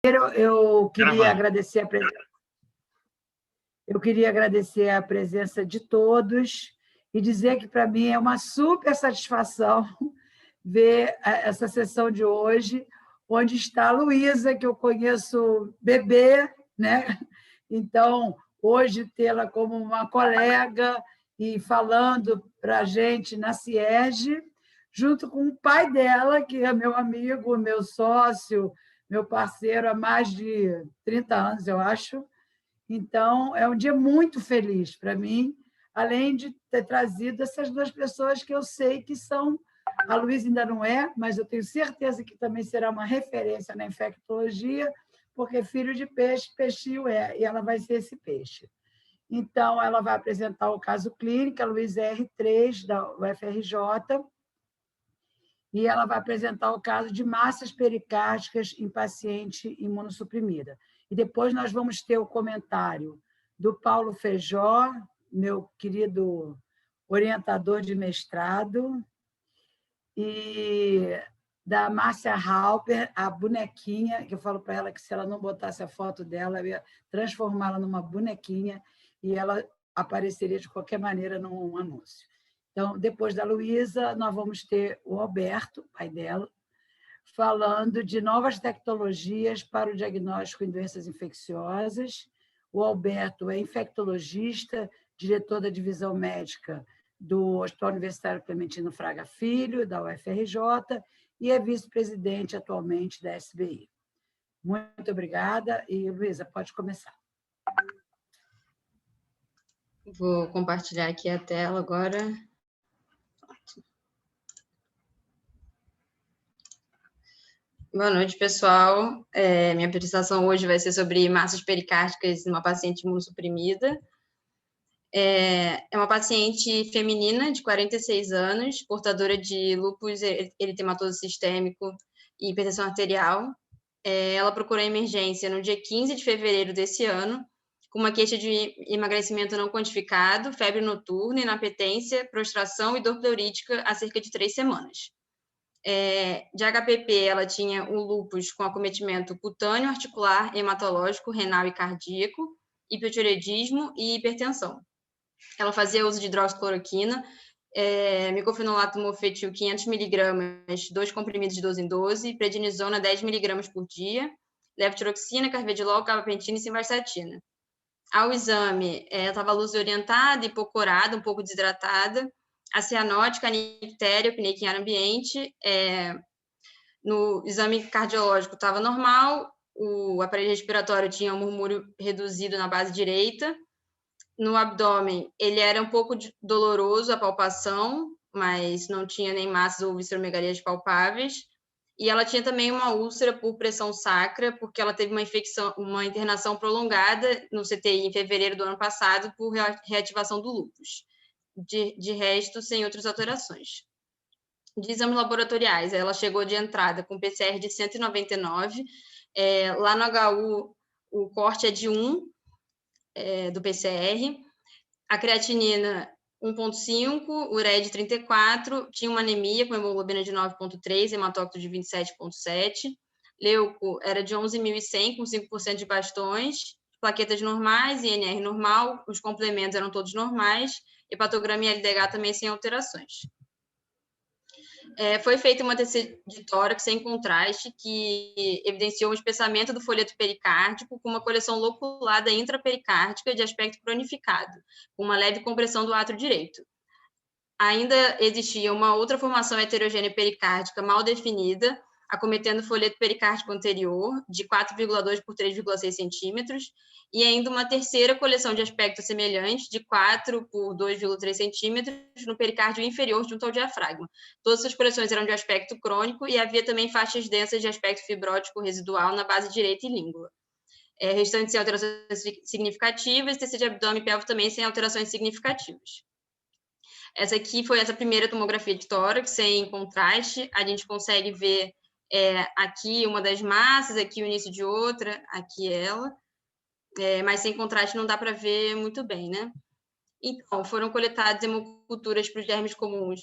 Eu queria agradecer a presença de todos e dizer que, para mim, é uma super satisfação ver essa sessão de hoje, onde está a Luísa, que eu conheço bebê, né? Então, hoje, tê-la como uma colega e falando para a gente na CIERJ, junto com o pai dela, que é meu amigo, meu sócio, meu parceiro há mais de 30 anos, eu acho. Então, é um dia muito feliz para mim, além de ter trazido essas duas pessoas que eu sei que são... A Luísa ainda não é, mas eu tenho certeza que também será uma referência na infectologia, porque filho de peixe, peixinho é, e ela vai ser esse peixe. Então, ela vai apresentar o caso clínico, a Luísa é R3, da UFRJ, e ela vai apresentar o caso de massas pericárdicas em paciente imunossuprimida. E depois nós vamos ter o comentário do Paulo Feijó, meu querido orientador de mestrado, e da Márcia Halper, a bonequinha, que eu falo para ela que se ela não botasse a foto dela, eu ia transformá-la numa bonequinha e ela apareceria de qualquer maneira num anúncio. Então, depois da Luísa, nós vamos ter o Alberto, pai dela, falando de novas tecnologias para o diagnóstico em doenças infecciosas. O Alberto é infectologista, diretor da divisão médica do Hospital Universitário Clementino Fraga Filho, da UFRJ, e é vice-presidente atualmente da SBI. Muito obrigada. E, Luísa, pode começar. Vou compartilhar aqui a tela agora. Boa noite, pessoal. Minha apresentação hoje vai ser sobre massas pericárdicas numa paciente imunossuprimida. É uma paciente feminina de 46 anos, portadora de lúpus eritematoso sistêmico e hipertensão arterial. Ela procurou emergência no dia 15 de fevereiro desse ano, com uma queixa de emagrecimento não quantificado, febre noturna, inapetência, prostração e dor pleurítica há cerca de 3 semanas. De HPP, ela tinha o lúpus com acometimento cutâneo, articular, hematológico, renal e cardíaco, hipotireoidismo e hipertensão. Ela fazia uso de hidroxicloroquina, micofenolato mofetil 500 mg, 2 comprimidos de 12 em 12, prednisona 10 mg por dia, levotiroxina, carvedilol, gabapentina e simvastatina. Ao exame, estava luz orientada, hipocorada, um pouco desidratada, a cianótica, a nictéria, apneia em ar ambiente. No exame cardiológico estava normal, o aparelho respiratório tinha um murmúrio reduzido na base direita. No abdômen, ele era um pouco doloroso a palpação, mas não tinha nem massas ou visceromegalias palpáveis. E ela tinha também uma úlcera por pressão sacra, porque ela teve uma internação prolongada no CTI em fevereiro do ano passado por reativação do lúpus. De resto, sem outras alterações. De exames laboratoriais, ela chegou de entrada com PCR de 199. Lá no HU, o corte é de 1 do PCR. A creatinina 1,5, ureia de 34, tinha uma anemia com hemoglobina de 9,3, hematócrito de 27,7. Leuco era de 11.100, com 5% de bastões. Plaquetas normais, INR normal, os complementos eram todos normais. Hepatograma e LDH também sem alterações. Foi feita uma TC de tórax sem contraste, que evidenciou um espessamento do folheto pericárdico com uma coleção loculada intrapericárdica de aspecto cronificado, com uma leve compressão do átrio direito. Ainda existia uma outra formação heterogênea pericárdica mal definida, acometendo o folheto pericárdico anterior, de 4,2 por 3,6 centímetros, e ainda uma terceira coleção de aspecto semelhante, de 4 por 2,3 centímetros, no pericárdio inferior junto ao diafragma. Todas essas coleções eram de aspecto crônico e havia também faixas densas de aspecto fibrótico residual na base direita e língua. Restante sem alterações significativas, TC de abdômen e pelvo também sem alterações significativas. Essa aqui foi essa primeira tomografia de tórax, sem contraste. A gente consegue ver aqui uma das massas, aqui o início de outra, aqui ela. Mas sem contraste não dá para ver muito bem, né? Então, foram coletadas hemoculturas para os dermes comuns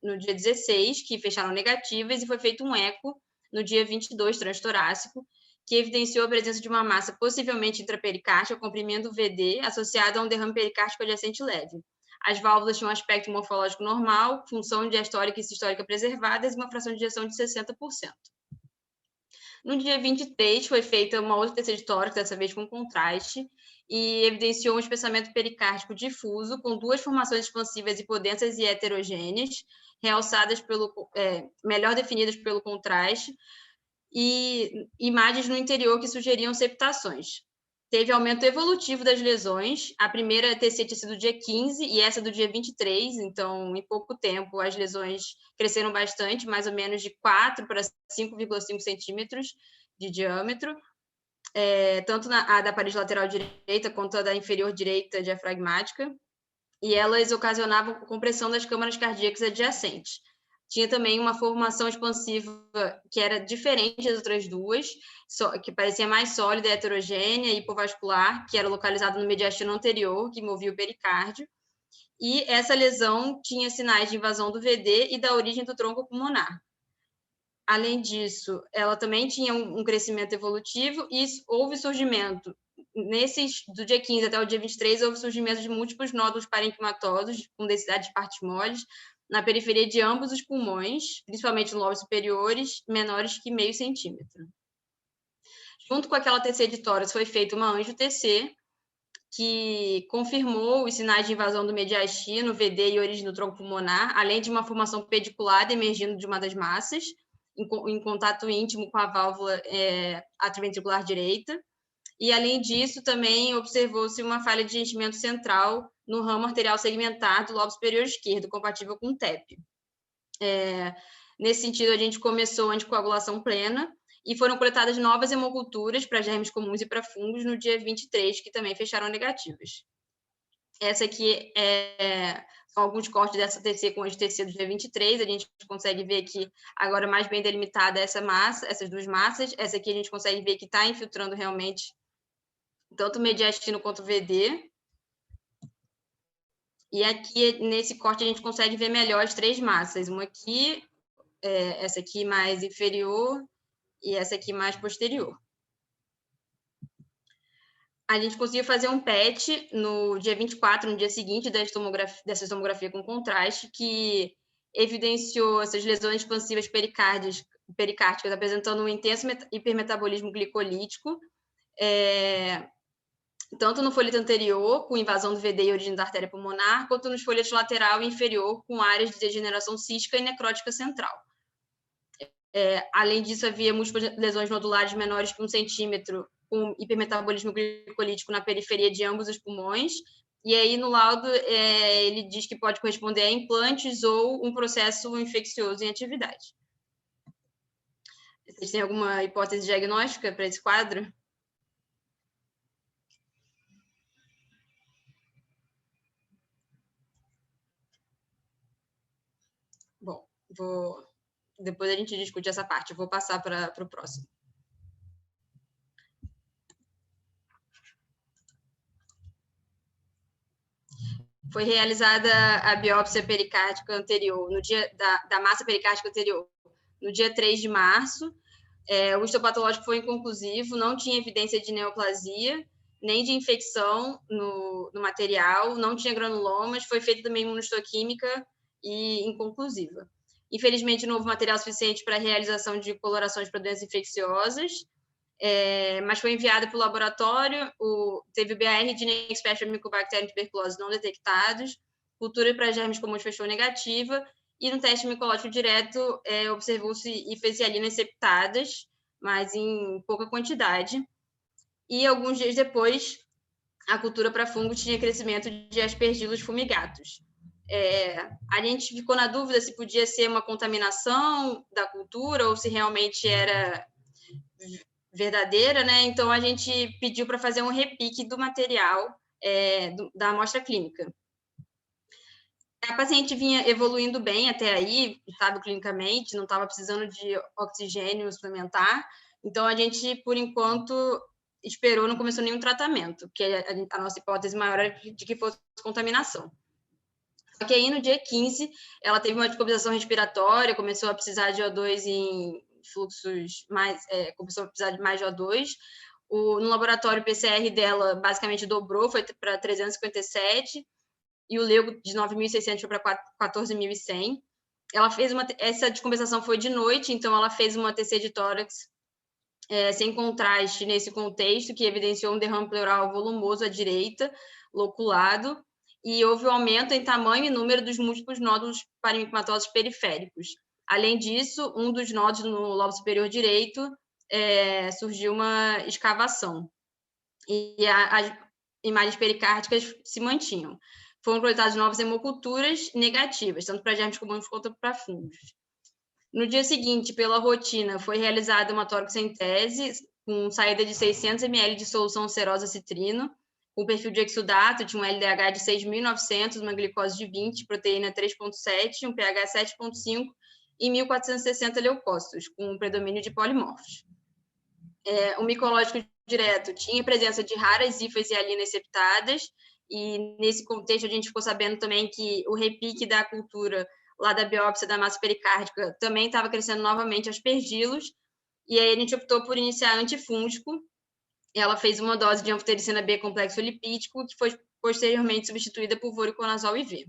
no dia 16, que fecharam negativas, e foi feito um eco no dia 22, transtorácico, que evidenciou a presença de uma massa possivelmente intrapericárdica, comprimindo VD, associada a um derrame pericárdico adjacente leve. As válvulas tinham um aspecto morfológico normal, função diastólica e sistólica preservadas e uma fração de ejeção de 60%. No dia 23, foi feita uma outra TC de tórax, dessa vez com contraste, e evidenciou um espessamento pericárdico difuso, com duas formações expansivas hipodensas e heterogêneas, realçadas melhor definidas pelo contraste, e imagens no interior que sugeriam septações. Teve aumento evolutivo das lesões, a primeira TC tinha sido do dia 15 e essa do dia 23, então, em pouco tempo, as lesões cresceram bastante, mais ou menos de 4 para 5,5 centímetros de diâmetro, tanto a da parede lateral direita quanto a da inferior direita diafragmática, e elas ocasionavam compressão das câmaras cardíacas adjacentes. Tinha também uma formação expansiva que era diferente das outras duas, que parecia mais sólida, heterogênea e hipovascular, que era localizada no mediastino anterior, que movia o pericárdio. E essa lesão tinha sinais de invasão do VD e da origem do tronco pulmonar. Além disso, ela também tinha um crescimento evolutivo e houve surgimento, do dia 15 até o dia 23, houve surgimento de múltiplos nódulos parenquimatosos com densidade de partes moles, na periferia de ambos os pulmões, principalmente no lóbulos superiores, menores que 0,5 centímetro. Junto com aquela TC de tórax, foi feita uma angio-TC, que confirmou os sinais de invasão do mediastino, VD e origem do tronco pulmonar, além de uma formação pediculada emergindo de uma das massas, em contato íntimo com a válvula atrioventricular direita. E, além disso, também observou-se uma falha de enchimento central no ramo arterial segmentar do lobo superior esquerdo, compatível com TEP. Nesse sentido, a gente começou a anticoagulação plena e foram coletadas novas hemoculturas para germes comuns e para fungos no dia 23, que também fecharam negativas. Essa aqui são alguns cortes dessa TC com as TC do dia 23, a gente consegue ver que agora mais bem delimitada essas duas massas. Essa aqui a gente consegue ver que está infiltrando realmente tanto o mediastino quanto o VD. E aqui, nesse corte, a gente consegue ver melhor as três massas. Uma aqui, essa aqui mais inferior e essa aqui mais posterior. A gente conseguiu fazer um PET no dia 24, no dia seguinte dessa tomografia com contraste, que evidenciou essas lesões expansivas pericárticas apresentando um intenso hipermetabolismo glicolítico, tanto no folheto anterior, com invasão do VD e origem da artéria pulmonar, quanto nos folhetos lateral e inferior, com áreas de degeneração cística e necrótica central. Além disso, havia múltiplas lesões nodulares menores que 1 centímetro, com hipermetabolismo glicolítico na periferia de ambos os pulmões. E aí, no laudo, ele diz que pode corresponder a implantes ou um processo infeccioso em atividade. Vocês têm alguma hipótese diagnóstica para esse quadro? Bom, depois a gente discute essa parte. Eu vou passar para o próximo. Foi realizada a biópsia pericárdica anterior, no dia da massa pericárdica anterior, no dia 3 de março. O histopatológico foi inconclusivo, não tinha evidência de neoplasia, nem de infecção no material, não tinha granulomas, foi feita também imunohistoquímica e inconclusiva. Infelizmente, não houve material suficiente para a realização de colorações para doenças infecciosas, mas foi enviada para o laboratório, teve o BAR de Nexpector Mycobacterium tuberculose não detectados, cultura para germes comuns fechou negativa, e no teste micológico direto observou-se hifesialinas septadas, mas em pouca quantidade. E alguns dias depois, a cultura para fungo tinha crescimento de aspergilos fumigatos. A gente ficou na dúvida se podia ser uma contaminação da cultura ou se realmente era verdadeira, né? Então, a gente pediu para fazer um repique do material da amostra clínica. A paciente vinha evoluindo bem até aí, estava clinicamente, não estava precisando de oxigênio suplementar, então a gente, por enquanto, esperou, não começou nenhum tratamento, porque a nossa hipótese maior era de que fosse contaminação. Só que aí, no dia 15, ela teve uma descompensação respiratória, começou a precisar de O2 fluxos mais, com pessoa precisar de mais de O2. No laboratório, o PCR dela basicamente dobrou, foi para 357, e o Lego de 9.600 foi para 14.100. Ela fez essa descompensação foi de noite, então ela fez uma TC de tórax sem contraste nesse contexto, que evidenciou um derrame pleural volumoso à direita, loculado, e houve um aumento em tamanho e número dos múltiplos nódulos parenquimatosos periféricos. Além disso, um dos nódulos no lobo superior direito surgiu uma escavação. E as imagens pericárdicas se mantinham. Foram coletadas novas hemoculturas negativas, tanto para germes comuns quanto para fungos. No dia seguinte, pela rotina, foi realizada uma toracocentese com saída de 600 ml de solução serosa citrino, com perfil de exudato, tinha um LDH de 6.900, uma glicose de 20, proteína 3,7, um pH 7,5 e 1.460 leucócitos, com predomínio de polimorfos. O micológico direto tinha presença de raras hifas e alinas septadas, e nesse contexto a gente ficou sabendo também que o repique da cultura lá da biópsia da massa pericárdica também estava crescendo novamente aspergilos, e aí a gente optou por iniciar antifúngico. Ela fez uma dose de anfotericina B complexo lipídico, que foi posteriormente substituída por voriconazol IV.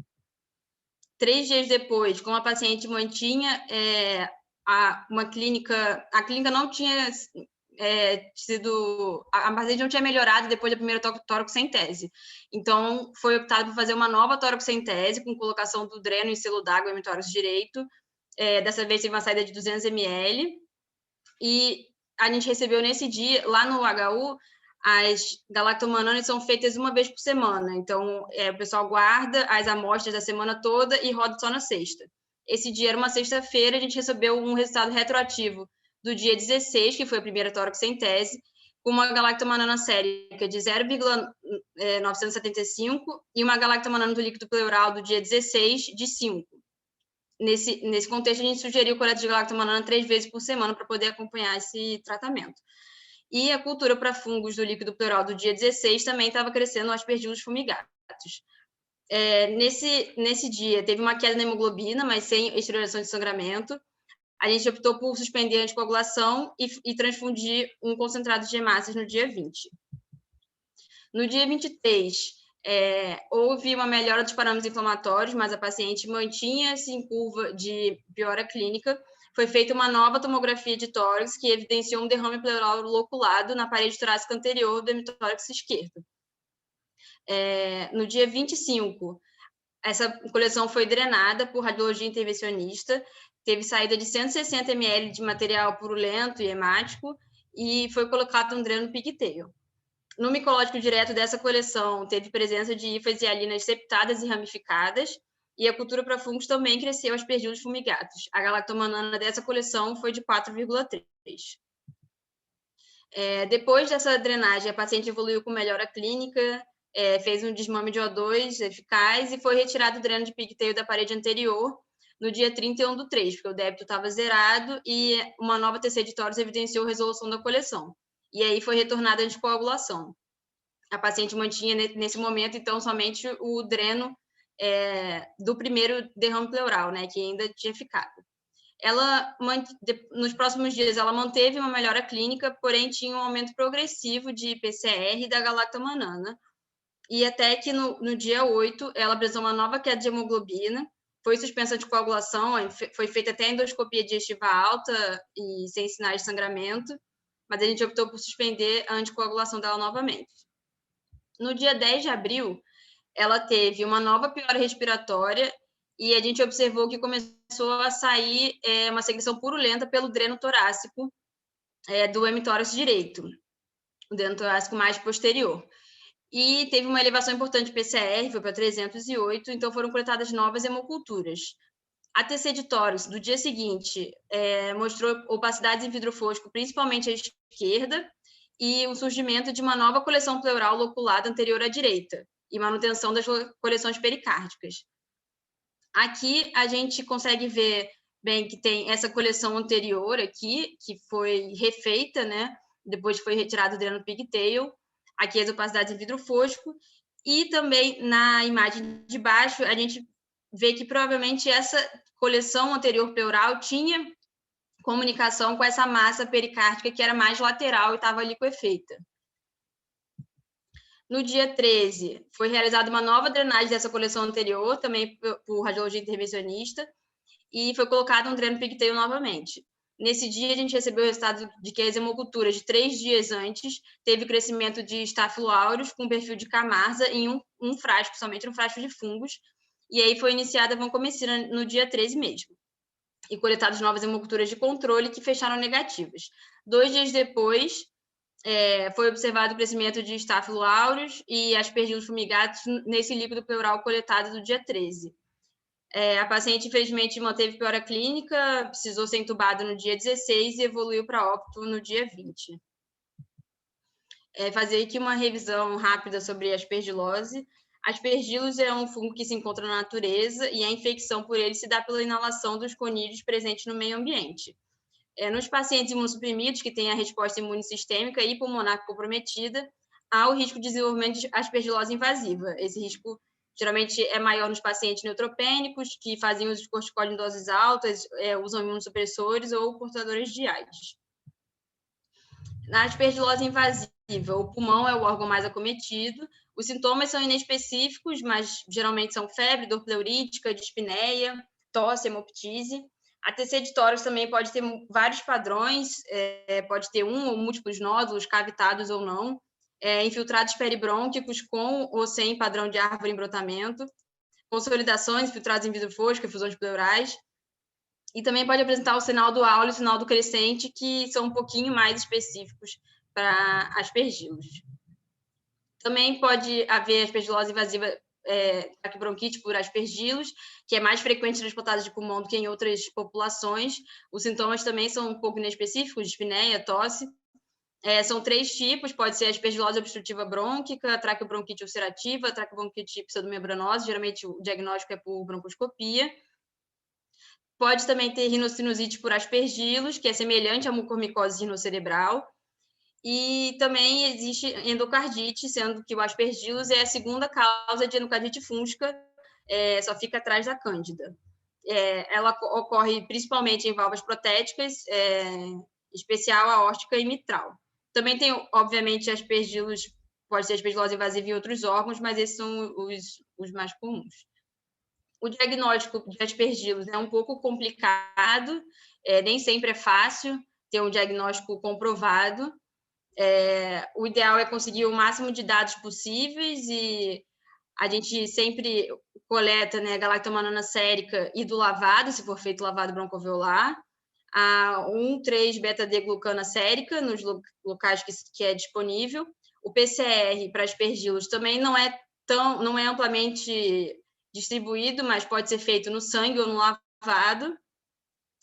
3 dias depois, como a paciente mantinha a clínica não tinha a paciente não tinha melhorado depois da primeira toracocentese. Então, foi optado por fazer uma nova toracocentese com colocação do dreno em selo d'água em hemitórax direito. Dessa vez teve uma saída de 200 ml. E a gente recebeu nesse dia, lá no HU, as galactomananas são feitas uma vez por semana. Então, o pessoal guarda as amostras da semana toda e roda só na sexta. Esse dia era uma sexta-feira, a gente recebeu um resultado retroativo do dia 16, que foi a primeira toracocentese, com uma galactomanana sérica de 0,975 e uma galactomanana do líquido pleural do dia 16 de 5. Nesse contexto, a gente sugeriu coleta de galactomanana 3 vezes por semana para poder acompanhar esse tratamento. E a cultura para fungos do líquido pleural do dia 16 também estava crescendo aspergilos fumigatos. Nesse dia, teve uma queda na hemoglobina, mas sem exterioração de sangramento. A gente optou por suspender a anticoagulação e transfundir um concentrado de hemácias no dia 20. No dia 23, houve uma melhora dos parâmetros inflamatórios, mas a paciente mantinha-se em curva de piora clínica. Foi feita uma nova tomografia de tórax que evidenciou um derrame pleural loculado na parede torácica anterior do hemitórax esquerdo. No dia 25, essa coleção foi drenada por radiologia intervencionista, teve saída de 160 ml de material purulento e hemático e foi colocado um dreno pigtail. No micológico direto dessa coleção, teve presença de hifas e alinas septadas e ramificadas, e a cultura para fungos também cresceu aspergilos fumigatos. A galactomanana dessa coleção foi de 4,3. Depois dessa drenagem, a paciente evoluiu com melhora clínica, fez um desmame de O2 eficaz e foi retirado o dreno de pigtail da parede anterior no dia 31/3, porque o débito estava zerado e uma nova TC de tórax evidenciou resolução da coleção. E aí foi retornada a anticoagulação. A paciente mantinha, nesse momento, então, somente o dreno do primeiro derrame pleural, né, que ainda tinha ficado. Nos próximos dias, ela manteve uma melhora clínica, porém tinha um aumento progressivo de PCR da galactomanana, e até que no dia 8, ela apresentou uma nova queda de hemoglobina, foi suspensa de coagulação, foi feita até endoscopia digestiva alta e sem sinais de sangramento, mas a gente optou por suspender a anticoagulação dela novamente. No dia 10 de abril, ela teve uma nova piora respiratória e a gente observou que começou a sair uma secreção purulenta pelo dreno torácico do hemitórax direito, o dreno torácico mais posterior. E teve uma elevação importante de PCR, foi para 308, então foram coletadas novas hemoculturas. A TC de tórax do dia seguinte mostrou opacidades em vidro fosco, principalmente à esquerda, e o surgimento de uma nova coleção pleural loculada anterior à direita, e manutenção das coleções pericárdicas. Aqui a gente consegue ver bem que tem essa coleção anterior aqui, que foi refeita, né? Depois foi retirado o dreno pigtail, aqui as opacidades em vidro fosco, e também na imagem de baixo a gente vê que provavelmente essa coleção anterior pleural tinha comunicação com essa massa pericárdica que era mais lateral e estava liquefeita. No dia 13, foi realizada uma nova drenagem dessa coleção anterior, também por radiologia intervencionista, e foi colocado um dreno pigtail novamente. Nesse dia, a gente recebeu o resultado de que as hemoculturas de 3 dias antes teve crescimento de Staphylo aureus com perfil de Camarza em um frasco, somente um frasco de fungos, e aí foi iniciada a vancomicina no dia 13 mesmo, e coletadas novas hemoculturas de controle que fecharam negativas. 2 dias depois, foi observado o crescimento de Staphylo aureus e aspergilos fumigados nesse líquido pleural coletado no dia 13. A paciente, infelizmente, manteve piora clínica, precisou ser entubada no dia 16 e evoluiu para óbito no dia 20. Fazer aqui uma revisão rápida sobre a aspergilose. Aspergillus é um fungo que se encontra na natureza e a infecção por ele se dá pela inalação dos conídeos presentes no meio ambiente. Nos pacientes imunossuprimidos, que têm a resposta imune sistêmica e pulmonar comprometida, há o risco de desenvolvimento de aspergilose invasiva. Esse risco geralmente é maior nos pacientes neutropênicos, que fazem uso de corticóide em doses altas, usam imunossupressores ou portadores de AIDS. Na aspergilose invasiva, o pulmão é o órgão mais acometido. Os sintomas são inespecíficos, mas geralmente são febre, dor pleurítica, dispneia, tosse, hemoptise. A TC de tórax também pode ter vários padrões, pode ter um ou múltiplos nódulos, cavitados ou não, infiltrados peribrônquicos com ou sem padrão de árvore em brotamento, consolidações, infiltrados em vidro fosco, efusões pleurais, e também pode apresentar o sinal do áureo e o sinal do crescente, que são um pouquinho mais específicos para aspergilos. Também pode haver aspergilose invasiva, bronquite por aspergilos, que é mais frequente nas potadas de pulmão do que em outras populações. Os sintomas também são um pouco inespecíficos, dispneia, tosse. São 3 tipos, pode ser aspergilose obstrutiva brônquica, traqueobronquite ulcerativa, traqueobronquite pseudomembranose, geralmente o diagnóstico é por broncoscopia. Pode também ter rinocinusite por aspergilos, que é semelhante à mucormicose rinocerebral. E também existe endocardite, sendo que o aspergillus é a segunda causa de endocardite fúngica, só fica atrás da cândida. Ela ocorre principalmente em valvas protéticas, especial aórtica e mitral. Também tem, obviamente, aspergillus, pode ser aspergilose invasiva em outros órgãos, mas esses são os mais comuns. O diagnóstico de aspergillus é um pouco complicado, nem sempre é fácil ter um diagnóstico comprovado. O ideal é conseguir o máximo de dados possíveis e a gente sempre coleta, né, galactomanana sérica e do lavado, se for feito lavado broncoalveolar, a 1,3-beta-D-glucana sérica nos locais que é disponível. O PCR para aspergillus também não é amplamente distribuído, mas pode ser feito no sangue ou no lavado.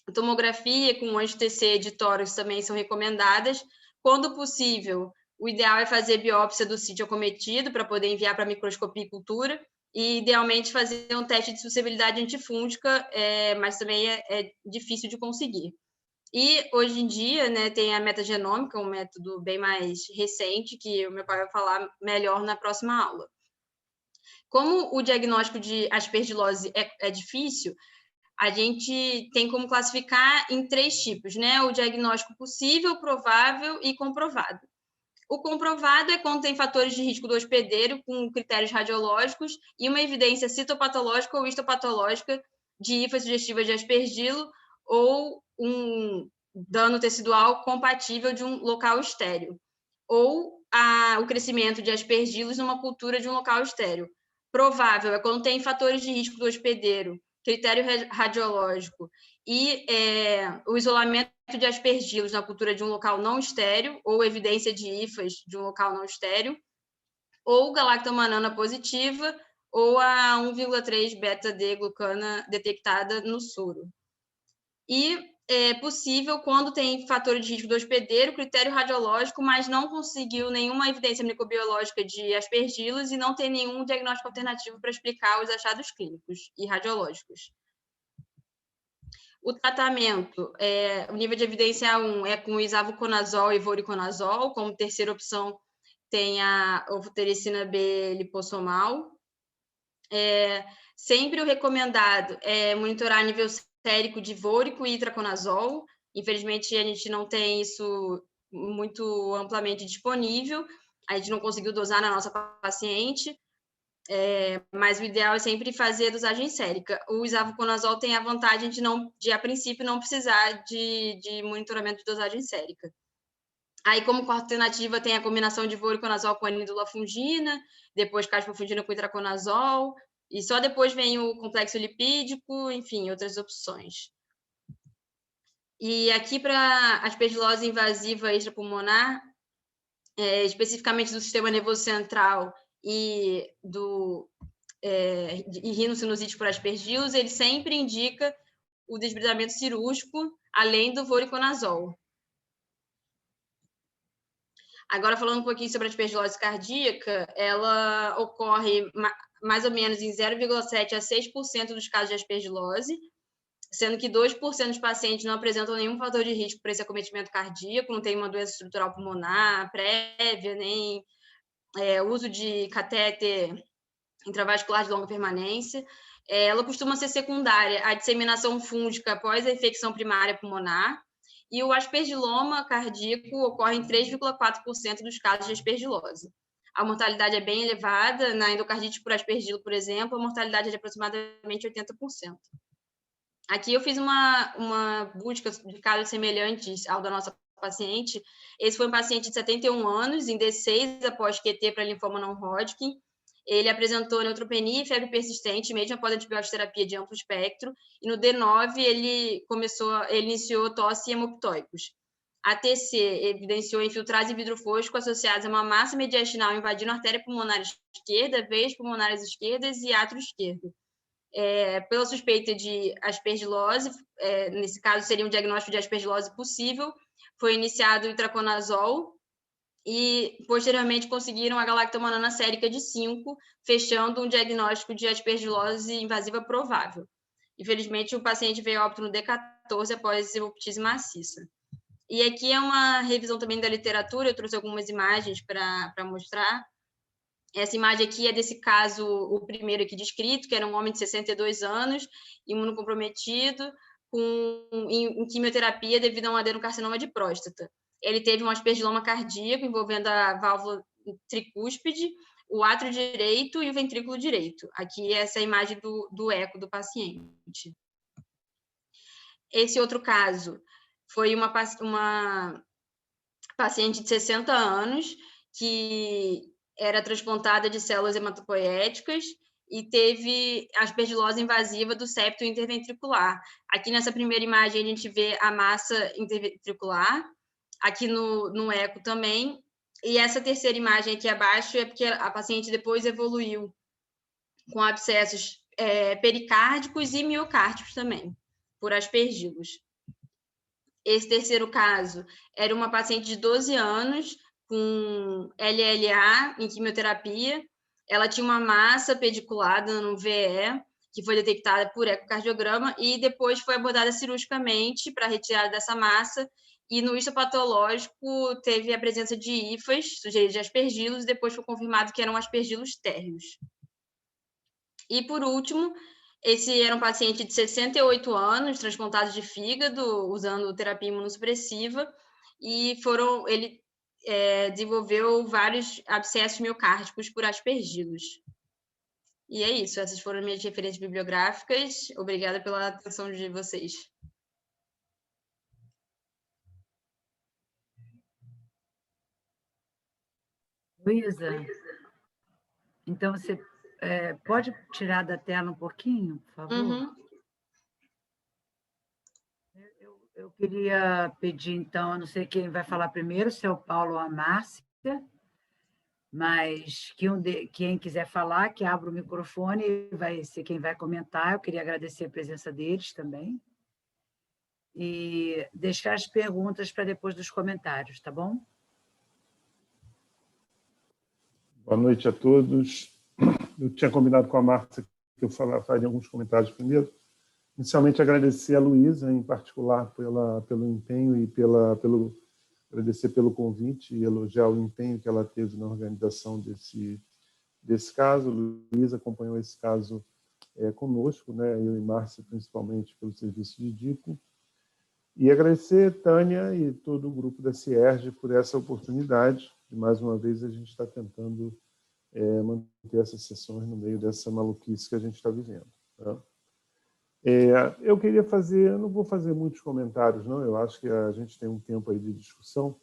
A tomografia com anjo-TC de tórax também são recomendadas. Quando possível, o ideal é fazer biópsia do sítio acometido para poder enviar para microscopia e cultura, e idealmente fazer um teste de suscetibilidade antifúngica, mas também é difícil de conseguir. E hoje em dia, né, tem a metagenômica, um método bem mais recente, que o meu pai vai falar melhor na próxima aula. Como o diagnóstico de aspergilose é difícil, a gente tem como classificar em 3 tipos, né? O diagnóstico possível, provável e comprovado. O comprovado é quando tem fatores de risco do hospedeiro com critérios radiológicos e uma evidência citopatológica ou histopatológica de hifa sugestiva de aspergilo ou um dano tecidual compatível de um local estéril, ou o crescimento de aspergilos numa cultura de um local estéril. Provável é quando tem fatores de risco do hospedeiro, critério radiológico e o isolamento de aspergilos na cultura de um local não estéril ou evidência de hifas de um local não estéril, ou galactomanana positiva ou a 1,3-beta-D-glucana detectada no soro. E é possível quando tem fator de risco do hospedeiro, critério radiológico, mas não conseguiu nenhuma evidência microbiológica de aspergilos e não tem nenhum diagnóstico alternativo para explicar os achados clínicos e radiológicos. O tratamento, o nível de evidência 1 é com isavuconazol e voriconazol, como terceira opção tem a ofotericina B lipossomal. Sempre o recomendado é monitorar nível sérico de vórico e itraconazol, Infelizmente, a gente não tem isso muito amplamente disponível, a gente não conseguiu dosar na nossa paciente, mas o ideal é sempre fazer dosagem sérica. O isavuconazol tem a vantagem de a princípio, não precisar de monitoramento de dosagem sérica. Aí, como alternativa, tem a combinação de voriconazol com anidulafungina, depois caspofungina com itraconazol, e só depois vem o complexo lipídico, enfim, outras opções. E aqui, para aspergilose invasiva extrapulmonar, especificamente do sistema nervoso central e rinocinusite por aspergillus, ele sempre indica o desbridamento cirúrgico, além do voriconazol. Agora, falando um pouquinho sobre a aspergilose cardíaca, ela ocorre mais ou menos em 0,7% a 6% dos casos de aspergilose, sendo que 2% dos pacientes não apresentam nenhum fator de risco para esse acometimento cardíaco, não tem uma doença estrutural pulmonar prévia, nem uso de catéter intravascular de longa permanência. Ela costuma ser secundária à disseminação fúngica após a infecção primária pulmonar, e o aspergiloma cardíaco ocorre em 3,4% dos casos de aspergilose. A mortalidade é bem elevada, na endocardite por aspergilo, por exemplo, a mortalidade é de aproximadamente 80%. Aqui eu fiz uma busca de casos semelhantes ao da nossa paciente. Esse foi um paciente de 71 anos, em D6 após QT para linfoma não Hodgkin. Ele apresentou neutropenia e febre persistente, mesmo após antibiótico terapia de amplo espectro, e no D9 ele iniciou tosse e hemoptóicos. A TC evidenciou infiltrase e vidro fosco associados a uma massa mediastinal invadindo a artéria pulmonar esquerda, veias pulmonares esquerdas e átrio esquerdo. Pela suspeita de aspergilose, nesse caso seria um diagnóstico de aspergilose possível, foi iniciado o itraconazol, e posteriormente conseguiram a galactomannan sérica de 5, fechando um diagnóstico de aspergilose invasiva provável. Infelizmente, o paciente veio a óbito no D14 após hemoptise maciça. E aqui é uma revisão também da literatura, eu trouxe algumas imagens para mostrar. Essa imagem aqui é desse caso, o primeiro aqui descrito, que era um homem de 62 anos, imunocomprometido, em quimioterapia devido a um adenocarcinoma de próstata. Ele teve um aspergiloma cardíaco envolvendo a válvula tricúspide, o átrio direito e o ventrículo direito. Aqui essa é a imagem do eco do paciente. Esse outro caso foi uma paciente de 60 anos que era transplantada de células hematopoéticas e teve aspergilose invasiva do septo interventricular. Aqui nessa primeira imagem a gente vê a massa interventricular, aqui no eco também, e essa terceira imagem aqui abaixo é porque a paciente depois evoluiu com abscessos pericárdicos e miocárdicos também, por aspergilos. Esse terceiro caso era uma paciente de 12 anos com LLA em quimioterapia. Ela tinha uma massa pediculada no VE, que foi detectada por ecocardiograma, e depois foi abordada cirurgicamente para retirada dessa massa, e no histopatológico teve a presença de hifas, sugeridas de aspergilos, e depois foi confirmado que eram aspergilos térreos. E, por último, esse era um paciente de 68 anos, transplantado de fígado, usando terapia imunossupressiva, e ele desenvolveu vários abscessos miocárdicos por aspergilos. E é isso, essas foram minhas referências bibliográficas. Obrigada pela atenção de vocês. Luísa, então você pode tirar da tela um pouquinho, por favor? Uhum. Eu queria pedir, então, eu não sei quem vai falar primeiro, se é o Paulo ou a Márcia, mas quem quiser falar, que abra o microfone, vai ser quem vai comentar. Eu queria agradecer a presença deles também e deixar as perguntas para depois dos comentários, tá bom? Boa noite a todos. Eu tinha combinado com a Márcia que eu faria alguns comentários primeiro. Inicialmente, agradecer a Luísa, em particular, pelo empenho e agradecer pelo convite e elogiar o empenho que ela teve na organização desse caso. Luísa acompanhou esse caso conosco, né? Eu e Márcia, principalmente, pelo serviço de DICO. E agradecer Tânia e todo o grupo da Cierge por essa oportunidade. E, mais uma vez, a gente está tentando manter essas sessões no meio dessa maluquice que a gente está vivendo. Tá? Eu queria fazer, eu não vou fazer muitos comentários, não, eu acho que a gente tem um tempo aí de discussão.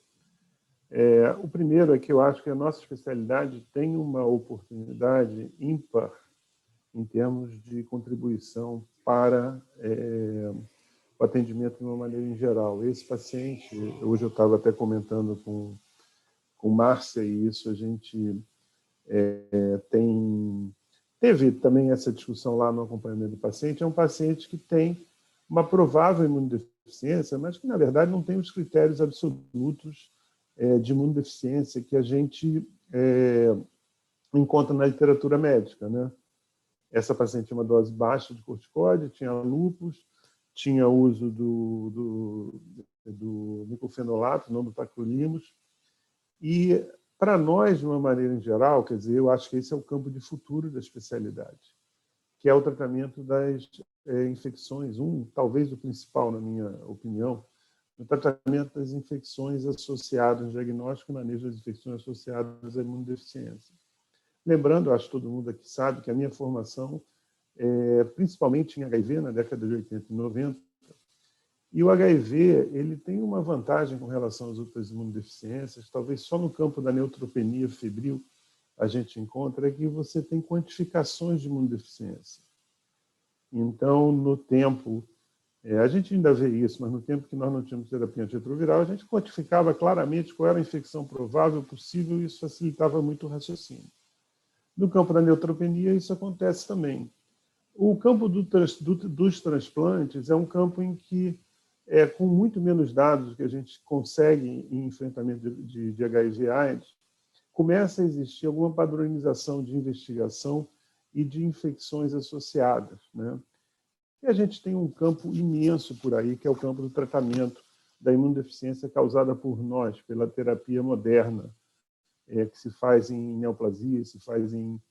O primeiro é que eu acho que a nossa especialidade tem uma oportunidade ímpar em termos de contribuição para o atendimento de uma maneira em geral. Esse paciente, hoje eu estava até comentando com Márcia, e isso a gente teve também essa discussão lá no acompanhamento do paciente, é um paciente que tem uma provável imunodeficiência, mas que, na verdade, não tem os critérios absolutos de imunodeficiência que a gente encontra na literatura médica, né? Essa paciente tinha uma dose baixa de corticóide, tinha lúpus, tinha uso do miclofenolato, não do tacrolimus, e para nós, de uma maneira em geral, quer dizer, eu acho que esse é o campo de futuro da especialidade, que é o tratamento das infecções, talvez o principal, na minha opinião, o tratamento das infecções associadas, diagnóstico e manejo das infecções associadas à imunodeficiência. Lembrando, acho que todo mundo aqui sabe, que a minha formação principalmente em HIV, na década de 80 e 90, e o HIV ele tem uma vantagem com relação às outras imunodeficiências, talvez só no campo da neutropenia febril a gente encontra, é que você tem quantificações de imunodeficiência. Então, no tempo, a gente ainda vê isso, mas no tempo que nós não tínhamos terapia antirretroviral, a gente quantificava claramente qual era a infecção provável, possível, e isso facilitava muito o raciocínio. No campo da neutropenia, isso acontece também. O campo dos transplantes é um campo em que, com muito menos dados que a gente consegue em enfrentamento de HIV/AIDS, começa a existir alguma padronização de investigação e de infecções associadas, né? E a gente tem um campo imenso por aí, que é o campo do tratamento da imunodeficiência causada por nós, pela terapia moderna, que se faz em neoplasia, se faz em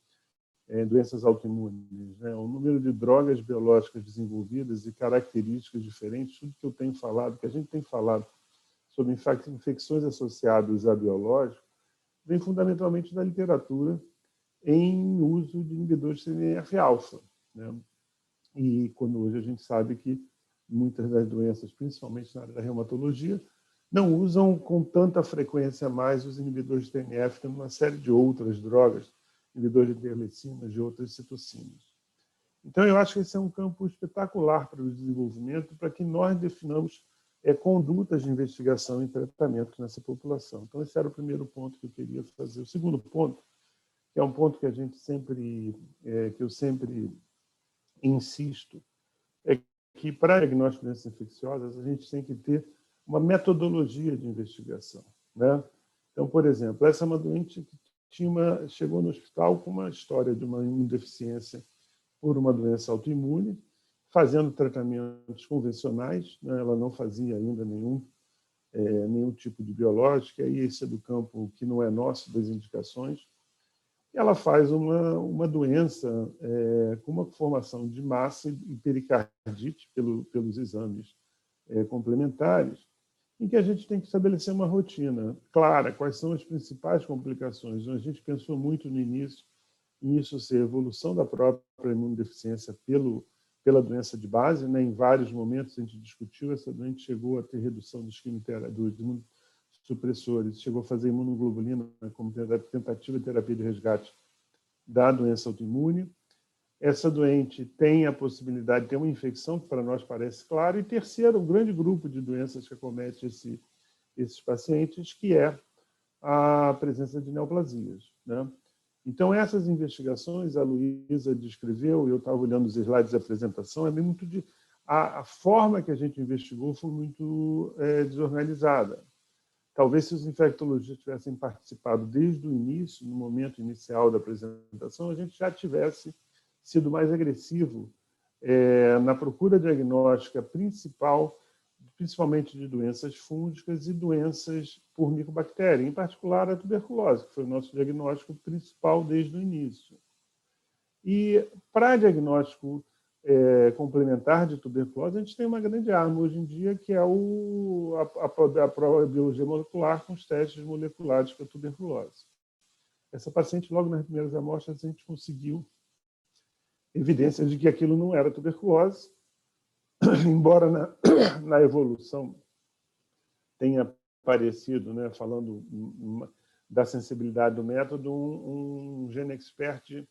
doenças autoimunes, né? O número de drogas biológicas desenvolvidas e características diferentes, tudo que eu tenho falado, que a gente tem falado sobre infecções associadas a biológicos, vem fundamentalmente da literatura em uso de inibidores de TNF-alfa, né? E quando hoje a gente sabe que muitas das doenças, principalmente na área da reumatologia, não usam com tanta frequência mais os inibidores de TNF, tem uma série de outras drogas, inibidores de interleucinas, de outras citocinas. Então, eu acho que esse é um campo espetacular para o desenvolvimento, para que nós definamos condutas de investigação e tratamento nessa população. Então, esse era o primeiro ponto que eu queria fazer. O segundo ponto, que é um ponto que que eu sempre insisto, é que para diagnóstico de doenças infecciosas a gente tem que ter uma metodologia de investigação, né? Então, por exemplo, essa é uma doente que chegou no hospital com uma história de uma imunodeficiência por uma doença autoimune, fazendo tratamentos convencionais, né? Ela não fazia ainda nenhum tipo de biológica, e esse é do campo que não é nosso, das indicações. Ela faz uma doença com uma formação de massa e pericardite pelos exames complementares, em que a gente tem que estabelecer uma rotina clara, quais são as principais complicações. A gente pensou muito no início em isso ser a evolução da própria imunodeficiência pela doença de base, né? Em vários momentos a gente discutiu, essa doente chegou a ter redução dos imunossupressores, chegou a fazer imunoglobulina como tentativa de terapia de resgate da doença autoimune. Essa doente tem a possibilidade de ter uma infecção, que para nós parece claro, e terceiro, um grande grupo de doenças que acomete esses pacientes, que é a presença de neoplasias, né? Então, essas investigações, a Luísa descreveu, eu estava olhando os slides da apresentação, a forma que a gente investigou foi muito desorganizada. Talvez se os infectologistas tivessem participado desde o início, no momento inicial da apresentação, a gente já tivesse sido mais agressivo na procura diagnóstica principal, principalmente de doenças fúngicas e doenças por micobactéria, em particular a tuberculose, que foi o nosso diagnóstico principal desde o início. E para diagnóstico complementar de tuberculose, a gente tem uma grande arma hoje em dia, que é a probiologia molecular com os testes moleculares para a tuberculose. Essa paciente, logo nas primeiras amostras, a gente conseguiu evidências de que aquilo não era tuberculose, embora na evolução tenha aparecido, né, falando da sensibilidade do método, um GeneXpert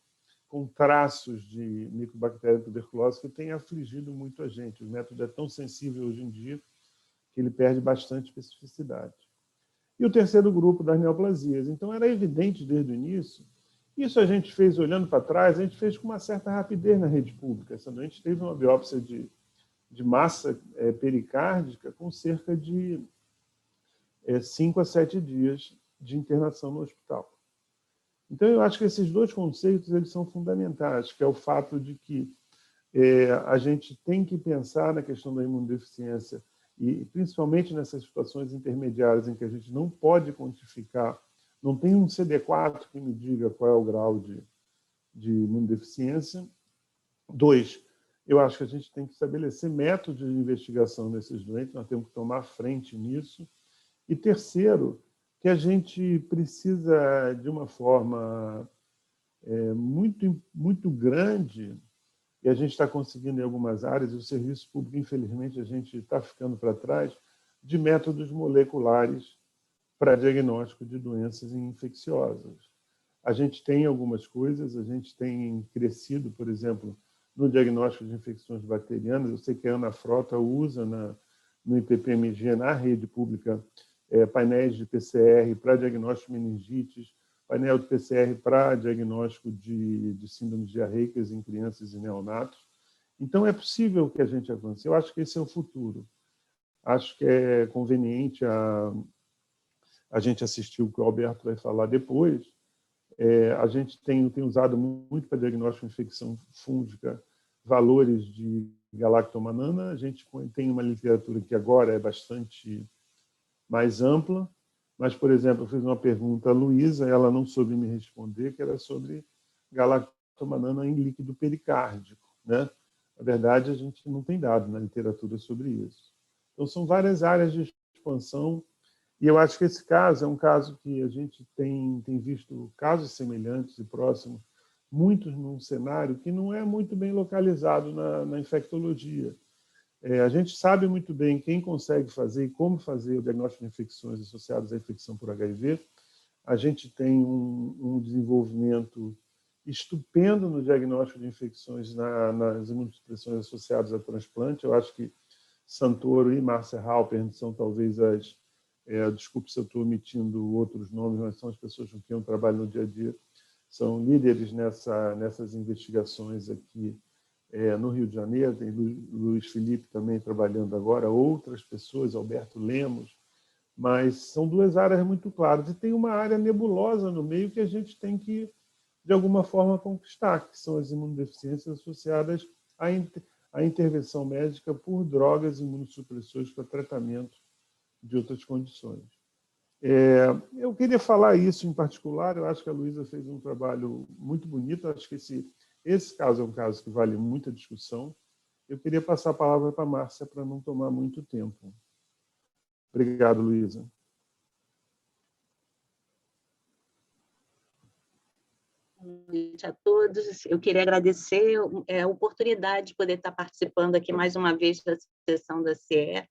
com traços de micobactéria tuberculose que tem afligido muito a gente. O método é tão sensível hoje em dia que ele perde bastante especificidade. E o terceiro grupo, das neoplasias. Então, era evidente desde o início. Isso a gente fez, olhando para trás, a gente fez com uma certa rapidez na rede pública. Essa doente teve uma biópsia de massa pericárdica com cerca de 5 a 7 dias de internação no hospital. Então, eu acho que esses dois conceitos eles são fundamentais, que é o fato de que a gente tem que pensar na questão da imunodeficiência, e principalmente nessas situações intermediárias em que a gente não pode quantificar, não tem um CD4 que me diga qual é o grau de imunodeficiência. 2, eu acho que a gente tem que estabelecer métodos de investigação desses doentes, nós temos que tomar frente nisso. E terceiro, que a gente precisa, de uma forma muito grande, e a gente está conseguindo em algumas áreas, e o serviço público, infelizmente, a gente está ficando para trás, de métodos moleculares para diagnóstico de doenças infecciosas. A gente tem algumas coisas, a gente tem crescido, por exemplo, no diagnóstico de infecções bacterianas. Eu sei que a Ana Frota usa no IPPMG, na rede pública, painéis de PCR para diagnóstico de meningites, painel de PCR para diagnóstico de síndromes diarreicas em crianças e neonatos. Então, é possível que a gente avance. Eu acho que esse é o futuro. Acho que é conveniente a gente assistir o que o Alberto vai falar depois. A gente tem usado muito para diagnóstico de infecção fúngica valores de galactomanana. A gente tem uma literatura que agora é bastante mais ampla, mas, por exemplo, eu fiz uma pergunta à Luísa, ela não soube me responder, que era sobre galactomanana em líquido pericárdico, né? Na verdade, a gente não tem dado na literatura sobre isso. Então, são várias áreas de expansão, e eu acho que esse caso é um caso que a gente tem visto casos semelhantes e próximos, muitos num cenário que não é muito bem localizado na infectologia. A gente sabe muito bem quem consegue fazer e como fazer o diagnóstico de infecções associadas à infecção por HIV. A gente tem um desenvolvimento estupendo no diagnóstico de infecções nas imunossupressões associadas a transplante. Eu acho que Santoro e Márcia Halpern são talvez desculpe se eu estou omitindo outros nomes, mas são as pessoas com quem eu trabalho no dia a dia, são líderes nessas investigações aqui no Rio de Janeiro. Tem Luiz Felipe também trabalhando agora, outras pessoas, Alberto Lemos, mas são duas áreas muito claras. E tem uma área nebulosa no meio que a gente tem que, de alguma forma, conquistar, que são as imunodeficiências associadas à intervenção médica por drogas imunossupressores para tratamento de outras condições. Eu queria falar isso em particular. Eu acho que a Luísa fez um trabalho muito bonito. Eu acho que esse caso é um caso que vale muita discussão. Eu queria passar a palavra para a Márcia para não tomar muito tempo. Obrigado, Luísa. Boa noite a todos. Eu queria agradecer a oportunidade de poder estar participando aqui mais uma vez da sessão da CIE.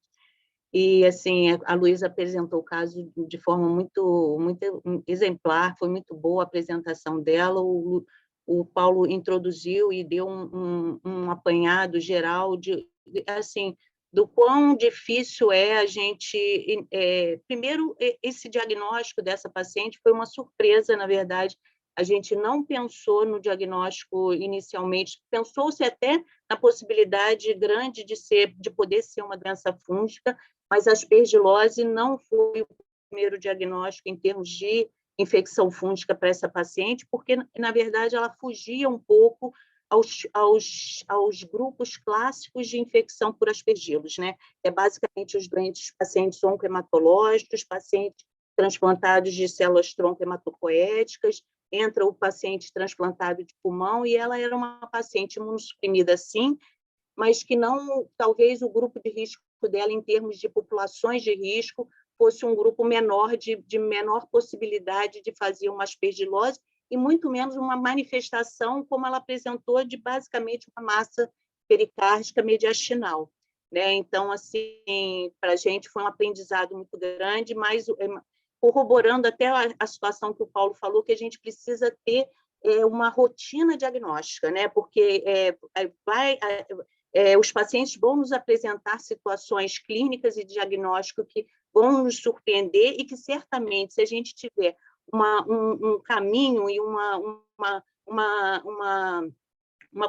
E, assim, a Luísa apresentou o caso de forma muito exemplar, foi muito boa a apresentação dela. O Paulo introduziu e deu um apanhado geral assim, do quão difícil é a gente... primeiro, esse diagnóstico dessa paciente foi uma surpresa, na verdade. A gente não pensou no diagnóstico inicialmente, pensou-se até na possibilidade grande de poder ser uma doença fúngica, mas a aspergilose não foi o primeiro diagnóstico em termos de infecção fúngica para essa paciente, porque, na verdade, ela fugia um pouco aos grupos clássicos de infecção por aspergilos, né? Basicamente os pacientes oncohematológicos, pacientes transplantados de células tronco hematopoéticas, entra o paciente transplantado de pulmão, e ela era uma paciente imunossuprimida, sim, mas que não, talvez o grupo de risco dela, em termos de populações de risco, fosse um grupo menor, de menor possibilidade de fazer uma aspergilose, e muito menos uma manifestação como ela apresentou, de basicamente uma massa pericárdica mediastinal. Né? Então, assim, para a gente foi um aprendizado muito grande, mas corroborando até a situação que o Paulo falou, que a gente precisa ter uma rotina diagnóstica, né? Porque os pacientes vão nos apresentar situações clínicas e diagnóstico que vão nos surpreender e que, certamente, se a gente tiver um caminho e uma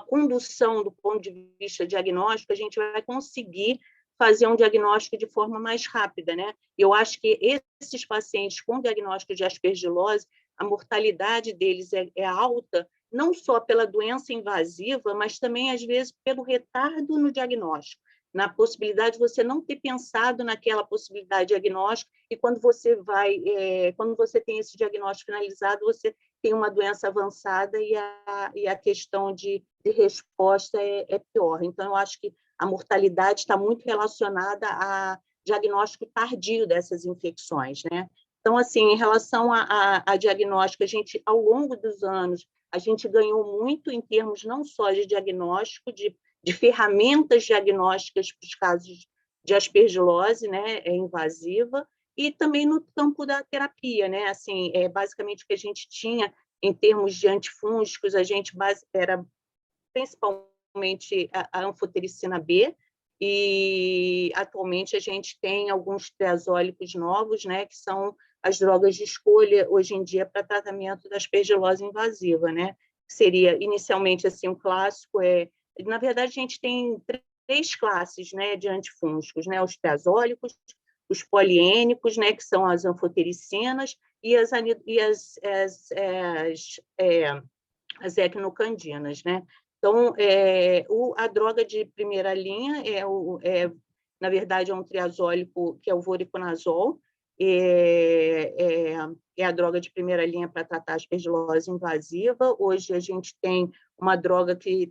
condução do ponto de vista diagnóstico, a gente vai conseguir fazer um diagnóstico de forma mais rápida, né? Eu acho que esses pacientes com diagnóstico de aspergilose, a mortalidade deles é alta, não só pela doença invasiva, mas também, às vezes, pelo retardo no diagnóstico, na possibilidade de você não ter pensado naquela possibilidade diagnóstica, e quando você tem esse diagnóstico finalizado, você tem uma doença avançada e a questão de resposta é pior. Então, eu acho que a mortalidade está muito relacionada a diagnóstico tardio dessas infecções, né? Então, assim, em relação a diagnóstico, a gente, ao longo dos anos, a gente ganhou muito em termos não só de diagnóstico, de ferramentas diagnósticas para os casos de aspergilose, né, invasiva, e também no campo da terapia, né? Assim, basicamente o que a gente tinha em termos de antifúngicos, a gente era principalmente a anfotericina B, e atualmente a gente tem alguns triazólicos novos, né, que são as drogas de escolha hoje em dia para tratamento da aspergilose invasiva, né? Seria inicialmente assim um clássico na verdade a gente tem 3 classes, né, de antifúngicos, né? Os triazólicos, os poliênicos, né, que são as anfotericinas, e as ecnocandinas, né? Então, a droga de primeira linha na verdade, é um triazólico que é o voriconazol, é a droga de primeira linha para tratar a aspergilose invasiva. Hoje a gente tem uma droga que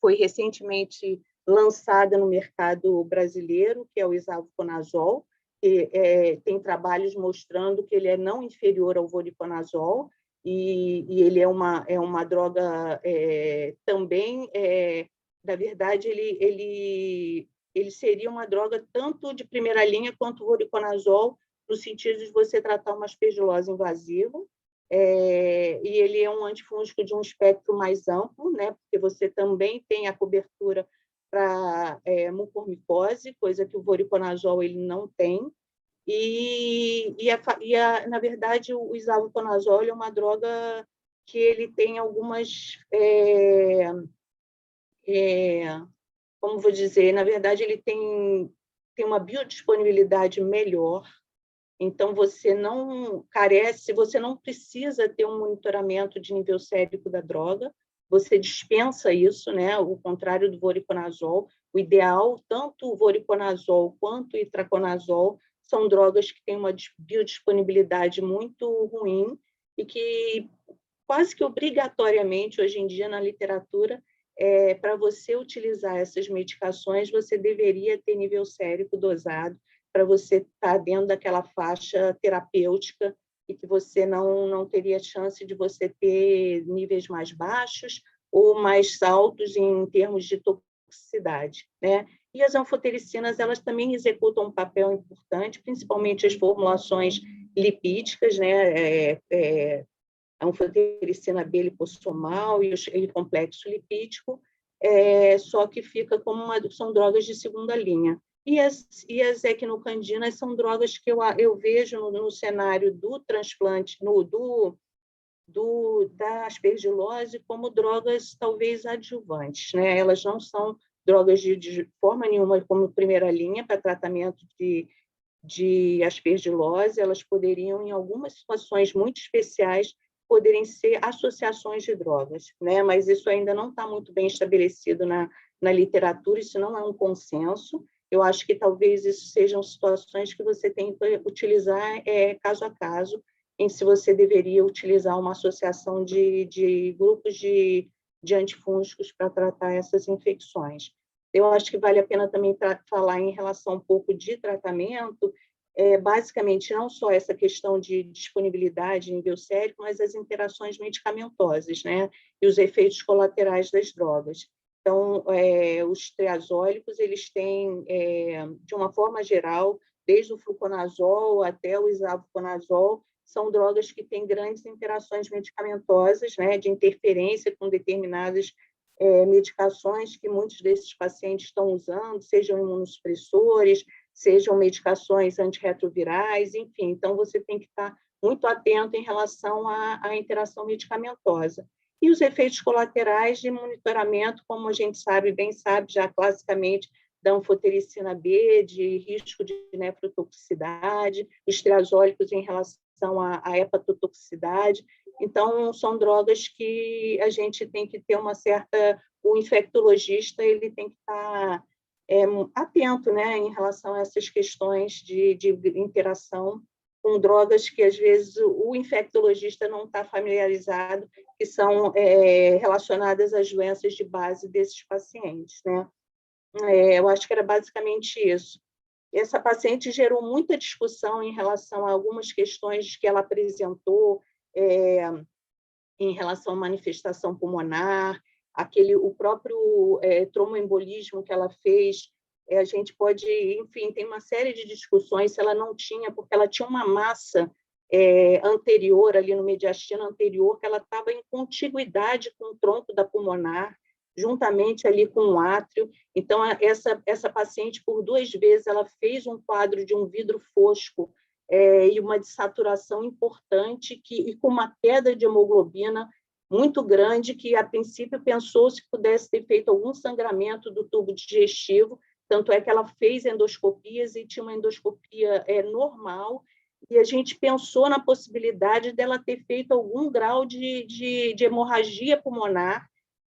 foi recentemente lançada no mercado brasileiro, que é o isavuconazol, que tem trabalhos mostrando que ele é não inferior ao voriconazol, e ele é uma droga também, na verdade, ele seria uma droga tanto de primeira linha quanto o voriconazol, no sentido de você tratar uma aspergilose invasiva, e ele é um antifúngico de um espectro mais amplo, né, porque você também tem a cobertura para mucormicose, coisa que o voriconazol ele não tem. Na verdade, o isavuconazol é uma droga que ele tem algumas, como vou dizer, na verdade, ele tem uma biodisponibilidade melhor, então você não carece, você não precisa ter um monitoramento de nível sérico da droga, você dispensa isso, né? Ao contrário do voriconazol, o ideal, tanto o voriconazol quanto o itraconazol, são drogas que têm uma biodisponibilidade muito ruim e que quase que obrigatoriamente, hoje em dia, na literatura, para você utilizar essas medicações, você deveria ter nível sérico dosado para você estar dentro daquela faixa terapêutica e que você não teria chance de você ter níveis mais baixos ou mais altos em termos de toxicidade, né? E as anfotericinas, elas também executam um papel importante, principalmente as formulações lipídicas, né? A anfotericina B lipossomal e o complexo lipídico, só que fica como são drogas de segunda linha. E as equinocandinas são drogas que eu vejo no cenário do transplante, da aspergilose, como drogas talvez adjuvantes, né? Elas não são drogas de forma nenhuma como primeira linha para tratamento de aspergilose, elas poderiam, em algumas situações muito especiais, poderem ser associações de drogas, né? Mas isso ainda não está muito bem estabelecido na literatura, isso não é um consenso. Eu acho que talvez isso sejam situações que você tem que utilizar caso a caso, em se você deveria utilizar uma associação de grupos de antifúngicos para tratar essas infecções. Eu acho que vale a pena também falar em relação um pouco de tratamento, basicamente não só essa questão de disponibilidade em nível sérico, mas as interações medicamentosas, né? E os efeitos colaterais das drogas. Então, os triazólicos, eles têm, de uma forma geral, desde o fluconazol até o isavuconazol, são drogas que têm grandes interações medicamentosas, né, de interferência com determinadas medicações que muitos desses pacientes estão usando, sejam imunossupressores, sejam medicações antirretrovirais, enfim. Então, você tem que estar muito atento em relação à interação medicamentosa. E os efeitos colaterais de monitoramento, como a gente bem sabe, já classicamente, da anfotericina B, de risco de nefrotoxicidade, os triazólicos em relação à hepatotoxicidade. Então, são drogas que a gente tem que ter uma certa... O infectologista ele tem que estar atento, né, em relação a essas questões de interação com drogas que, às vezes, o infectologista não está familiarizado, que são relacionadas às doenças de base desses pacientes, né? Eu acho que era basicamente isso. Essa paciente gerou muita discussão em relação a algumas questões que ela apresentou em relação à manifestação pulmonar, o próprio tromboembolismo que ela fez. A gente pode, enfim, tem uma série de discussões se ela não tinha, porque ela tinha uma massa anterior, ali no mediastino anterior, que ela estava em contiguidade com o tronco da pulmonar, juntamente ali com o átrio. Então, essa paciente, por 2 vezes, ela fez um quadro de um vidro fosco e uma dessaturação importante, e com uma queda de hemoglobina muito grande, que, a princípio, pensou se pudesse ter feito algum sangramento do tubo digestivo, tanto é que ela fez endoscopias e tinha uma endoscopia normal, e a gente pensou na possibilidade dela ter feito algum grau de hemorragia pulmonar,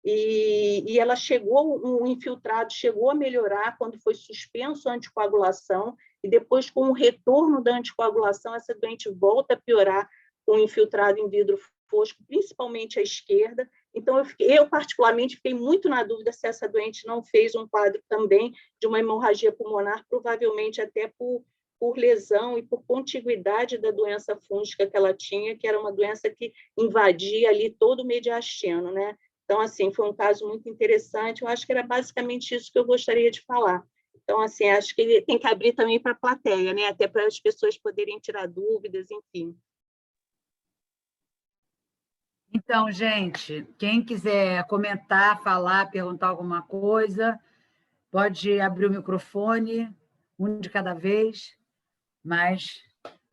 e ela o infiltrado chegou a melhorar quando foi suspenso a anticoagulação, e depois, com o retorno da anticoagulação, essa doente volta a piorar com o infiltrado em vidro fosco, principalmente à esquerda. Então, eu particularmente fiquei muito na dúvida se essa doente não fez um quadro também de uma hemorragia pulmonar, provavelmente até por lesão e por contiguidade da doença fúngica que ela tinha, que era uma doença que invadia ali todo o mediastino, né? Então, assim, foi um caso muito interessante. Eu acho que era basicamente isso que eu gostaria de falar. Então, assim, acho que tem que abrir também para a plateia, né? Até para as pessoas poderem tirar dúvidas, enfim. Então, gente, quem quiser comentar, falar, perguntar alguma coisa, pode abrir o microfone, um de cada vez, mas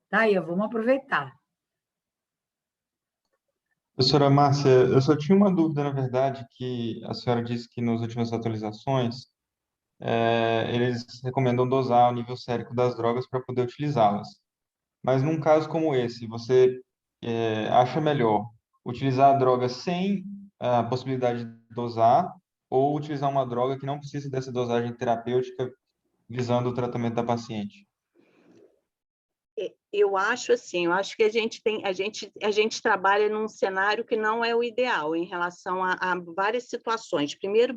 tá aí, vamos aproveitar. Professora Márcia, eu só tinha uma dúvida, na verdade, que a senhora disse que nas últimas atualizações eles recomendam dosar o nível sérico das drogas para poder utilizá-las. Mas num caso como esse, você acha melhor utilizar a droga sem a possibilidade de dosar ou utilizar uma droga que não precisa dessa dosagem terapêutica visando o tratamento da paciente? Eu acho assim, eu acho que a gente trabalha num cenário que não é o ideal em relação a várias situações. Primeiro,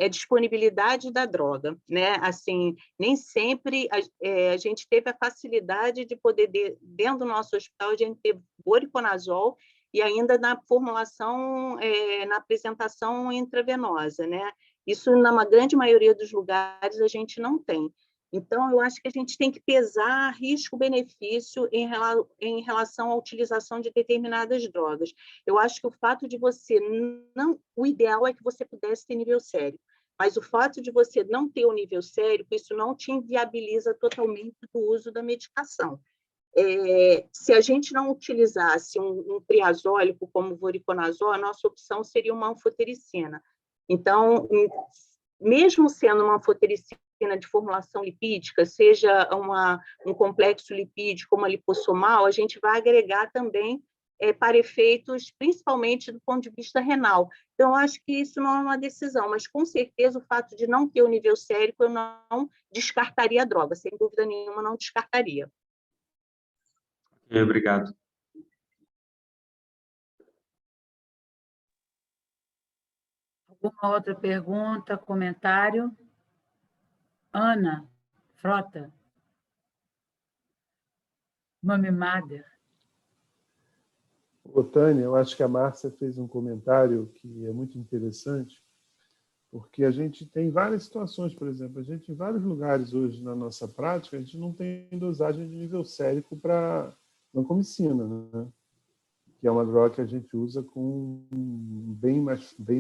disponibilidade da droga, né? Assim, nem sempre a gente teve a facilidade de poder, dentro do nosso hospital, a gente ter voriconazol e ainda na formulação, na apresentação intravenosa, né? Isso, na grande maioria dos lugares, a gente não tem. Então, eu acho que a gente tem que pesar risco-benefício em relação à utilização de determinadas drogas. Eu acho que o fato de você não... O ideal é que você pudesse ter nível sérico, mas o fato de você não ter o nível sérico, isso não te inviabiliza totalmente do uso da medicação. Se a gente não utilizasse um triazólico como o voriconazol, a nossa opção seria uma anfotericina. Então, mesmo sendo uma anfotericina de formulação lipídica, seja um complexo lipídico como a lipossomal, a gente vai agregar também para efeitos, principalmente do ponto de vista renal. Então, acho que isso não é uma decisão, mas, com certeza, o fato de não ter o nível sérico, eu não descartaria a droga, sem dúvida nenhuma, não descartaria. Obrigado. Alguma outra pergunta, comentário? Ana Frota, Mami Mader. Ô, Tânia, eu acho que a Márcia fez um comentário que é muito interessante, porque a gente tem várias situações, por exemplo, a gente em vários lugares hoje na nossa prática, a gente não tem dosagem de nível sérico para vancomicina, né? Que é uma droga que a gente usa com bem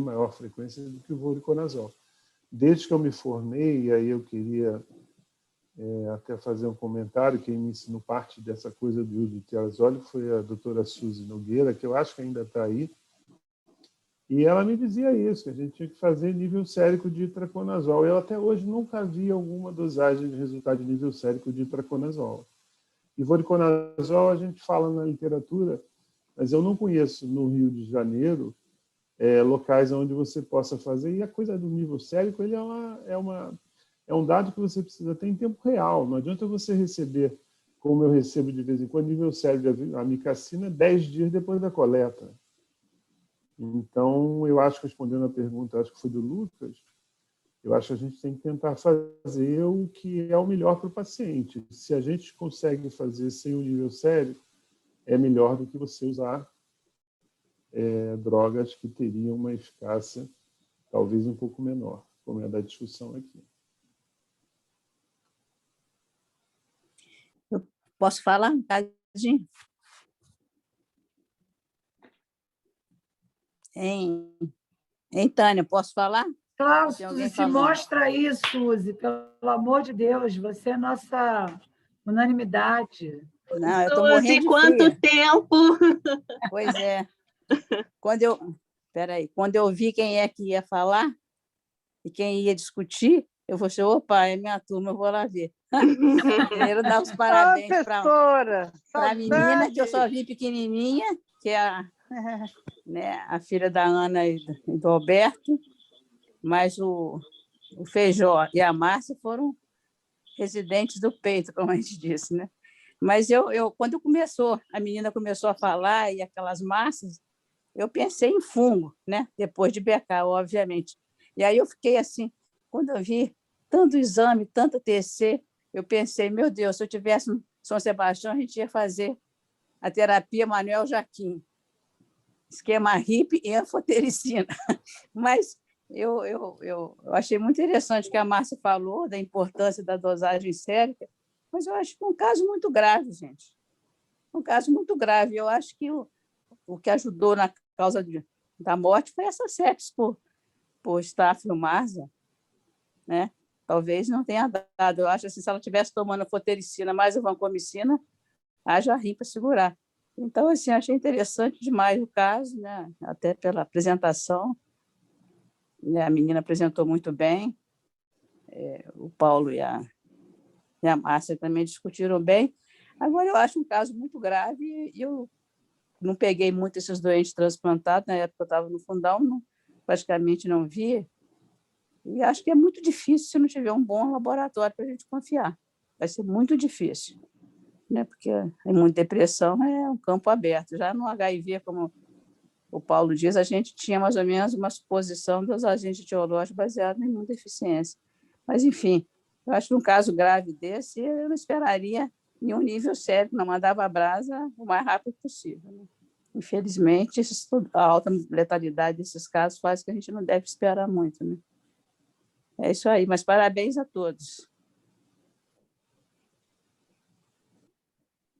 maior frequência do que o voriconazol. Desde que eu me formei, e aí eu queria até fazer um comentário, quem me ensinou parte dessa coisa do uso de tiazole foi a doutora Suzy Nogueira, que eu acho que ainda está aí, e ela me dizia isso, que a gente tinha que fazer nível sérico de itraconazol. Eu até hoje nunca vi alguma dosagem de resultado de nível sérico de itraconazol. E voriconazol a gente fala na literatura, mas eu não conheço no Rio de Janeiro locais onde você possa fazer. E a coisa do nível sérico ele é um dado que você precisa ter em tempo real. Não adianta você receber, como eu recebo de vez em quando, nível sérico de amicacina 10 dias depois da coleta. Então, eu acho que, respondendo a pergunta, acho que foi do Lucas, eu acho que a gente tem que tentar fazer o que é o melhor para o paciente. Se a gente consegue fazer sem o nível sérico, é melhor do que você usar drogas que teriam uma eficácia talvez um pouco menor, como é a da discussão aqui. Eu posso falar um bocadinho? Hein, Tânia, posso falar? Claro, Tem alguém se falando? mostra aí, Suzy, pelo amor de Deus, você é nossa unanimidade. Não, eu estou Suzy, morrendo de quanto fria. tempo! Pois é. Quando eu vi quem é que ia falar e quem ia discutir, eu falei assim, opa, é minha turma, eu vou lá ver. Primeiro dar os parabéns para a menina, que eu só vi pequenininha, que é a filha da Ana e do Alberto, mas o Feijó e a Márcia foram residentes do peito, como a gente disse, né? Mas quando a menina começou a falar e aquelas massas, eu pensei em fungo, né? Depois de becar, obviamente. E aí eu fiquei assim, quando eu vi tanto exame, tanto TC, eu pensei, meu Deus, se eu tivesse no São Sebastião, a gente ia fazer a terapia Manuel Jaquim, esquema RIP e anfotericina. Mas eu achei muito interessante o que a Márcia falou da importância da dosagem sérica, mas eu acho que é um caso muito grave, gente. Um caso muito grave. Eu acho que o que ajudou na causa da morte foi essa sepsis por Staphylo marza, né? Talvez não tenha dado. Eu acho assim, se ela estivesse tomando fotericina mais a vancomicina, haja rim para segurar. Então, assim, achei interessante demais o caso, né? Até pela apresentação. A menina apresentou muito bem, o Paulo e a Márcia também discutiram bem. Agora, eu acho um caso muito grave e eu não peguei muito esses doentes transplantados, na época eu estava no Fundão, praticamente não via, e acho que é muito difícil se não tiver um bom laboratório para a gente confiar. Vai ser muito difícil, né? Porque a imunodepressão é um campo aberto. Já no HIV, como o Paulo diz, a gente tinha mais ou menos uma suposição dos agentes etiológicos baseados em imunodeficiência. Mas, enfim, eu acho que um caso grave desse, eu não esperaria em um nível sério, não mandava a brasa o mais rápido possível, né? Infelizmente, a alta letalidade desses casos faz que a gente não deve esperar muito, né? É isso aí, mas parabéns a todos.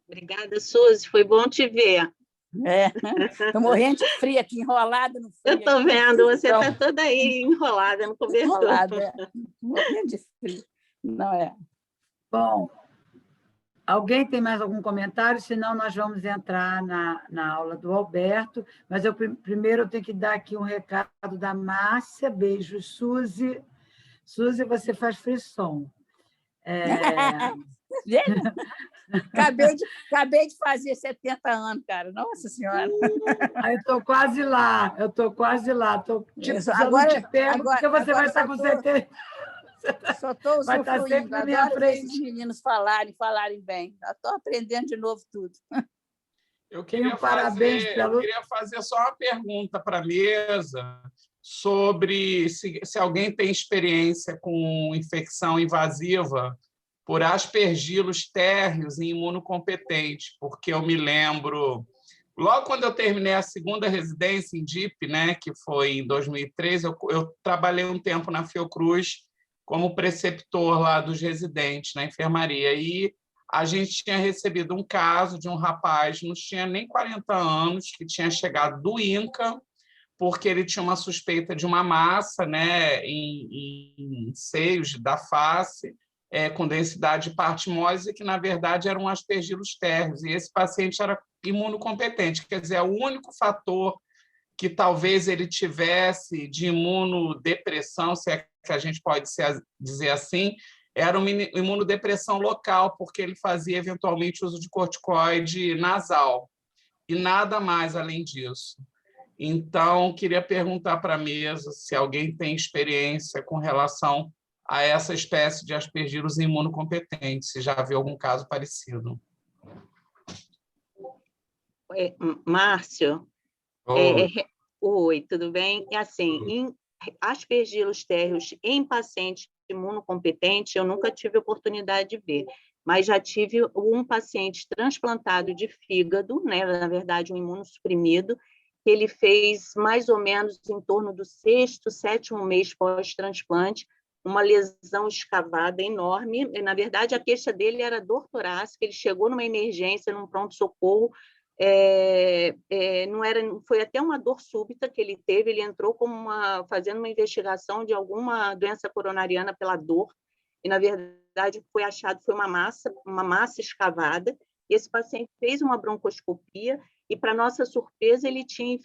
Obrigada, Suzy, foi bom te ver. Estou morrendo de frio aqui, enrolada no frio. Eu estou vendo, você está toda aí enrolada no cobertor. Enrolada, morrendo de frio. Não é? Bom, alguém tem mais algum comentário? Senão, nós vamos entrar na aula do Alberto. Mas primeiro eu tenho que dar aqui um recado da Márcia. Beijo, Suzy. Suzy, você faz frisson. Acabei de fazer 70 anos, cara. Nossa Senhora. Eu estou quase lá. Estou agora, te pego, porque você vai estar com 70. Só estou vai estar sempre na minha frente. Ver esses meninos falarem bem. Estou aprendendo de novo tudo. Eu queria fazer só uma pergunta para a mesa sobre se alguém tem experiência com infecção invasiva por aspergilos térreos em imunocompetente, porque eu me lembro, logo quando eu terminei a segunda residência em DIP, né, que foi em 2013, eu trabalhei um tempo na Fiocruz como preceptor lá dos residentes na enfermaria, e a gente tinha recebido um caso de um rapaz, não tinha nem 40 anos, que tinha chegado do INCA, porque ele tinha uma suspeita de uma massa, né, em seios da face, com densidade de partimose, que, na verdade, eram aspergilos térreos, e esse paciente era imunocompetente, quer dizer, o único fator que talvez ele tivesse de imunodepressão, se é que a gente pode dizer assim, era uma imunodepressão local, porque ele fazia, eventualmente, uso de corticoide nasal, e nada mais além disso. Então, queria perguntar para a mesa se alguém tem experiência com relação a essa espécie de aspergilos imunocompetentes, se já viu algum caso parecido. Márcio, oi, tudo bem? É assim, em aspergilos térreos em paciente imunocompetente, eu nunca tive oportunidade de ver, mas já tive um paciente transplantado de fígado, né, na verdade, um imunossuprimido, que ele fez mais ou menos em torno do 6º, 7º mês pós-transplante, uma lesão escavada enorme. E, na verdade, a queixa dele era dor torácica, ele chegou numa emergência, num pronto-socorro, foi até uma dor súbita que ele teve, ele entrou fazendo uma investigação de alguma doença coronariana pela dor, e, na verdade, foi achado, foi uma massa escavada, e esse paciente fez uma broncoscopia, e, para nossa surpresa, ele tinha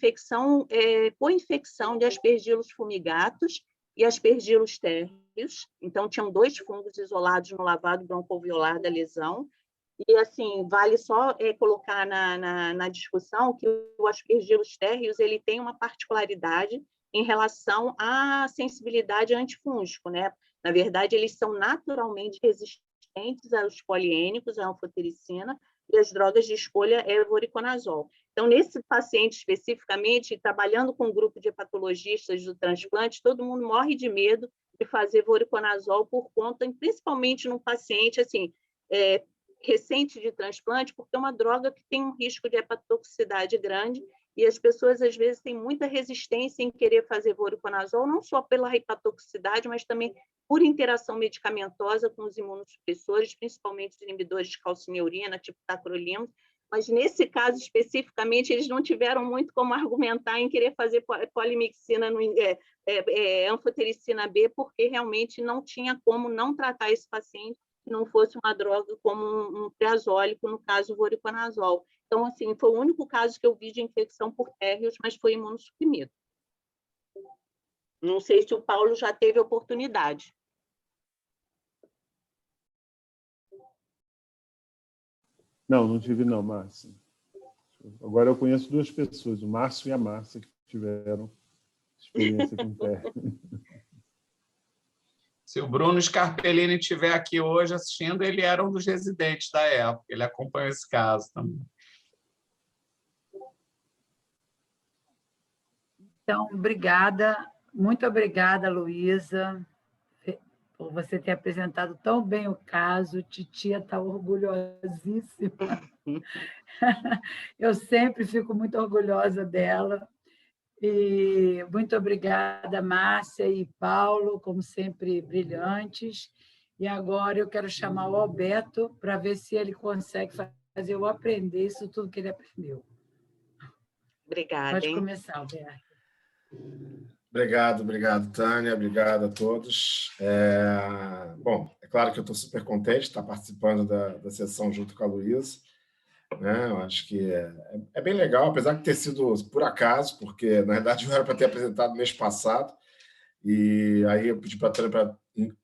co-infecção de aspergilos fumigatus e aspergilos térreos, então tinham 2 fungos isolados no lavado broncoalveolar da lesão. E, assim, vale só colocar na discussão que o aspergilos térreos ele tem uma particularidade em relação à sensibilidade antifúngico, né? Na verdade, eles são naturalmente resistentes aos poliênicos, à anfotericina, e as drogas de escolha é o voriconazol. Então, nesse paciente especificamente, trabalhando com um grupo de hepatologistas do transplante, todo mundo morre de medo de fazer voriconazol por conta, principalmente num paciente assim, recente de transplante, porque é uma droga que tem um risco de hepatotoxicidade grande, e as pessoas, às vezes, têm muita resistência em querer fazer voriconazol, não só pela hepatotoxicidade, mas também por interação medicamentosa com os imunossupressores, principalmente os inibidores de calcineurina, tipo tacrolimus, mas, nesse caso, especificamente, eles não tiveram muito como argumentar em querer fazer polimixina, anfotericina B, porque realmente não tinha como não tratar esse paciente se não fosse uma droga como um triazólico, no caso, o voriconazol. Então, assim, foi o único caso que eu vi de infecção por térreos, mas foi imunossuprimido. Não sei se o Paulo já teve oportunidade. Não tive não, Márcia. Agora eu conheço 2 pessoas, o Márcio e a Márcia, que tiveram experiência com térreo. Se o Bruno Scarpellini estiver aqui hoje assistindo, ele era um dos residentes da época, ele acompanhou esse caso também. Então, obrigada, muito obrigada, Luísa, por você ter apresentado tão bem o caso. Titia está orgulhosíssima. Eu sempre fico muito orgulhosa dela. E muito obrigada, Márcia e Paulo, como sempre, brilhantes. E agora eu quero chamar o Alberto para ver se ele consegue fazer eu aprender isso tudo que ele aprendeu. Obrigada. Pode começar, Alberto. Obrigado, Tânia. Obrigado a todos. Bom, é claro que eu estou super contente de estar participando da sessão junto com a Luísa. Né? Eu acho que é bem legal, apesar de ter sido por acaso, porque, na verdade, eu era para ter apresentado mês passado, e aí eu pedi para a Tânia para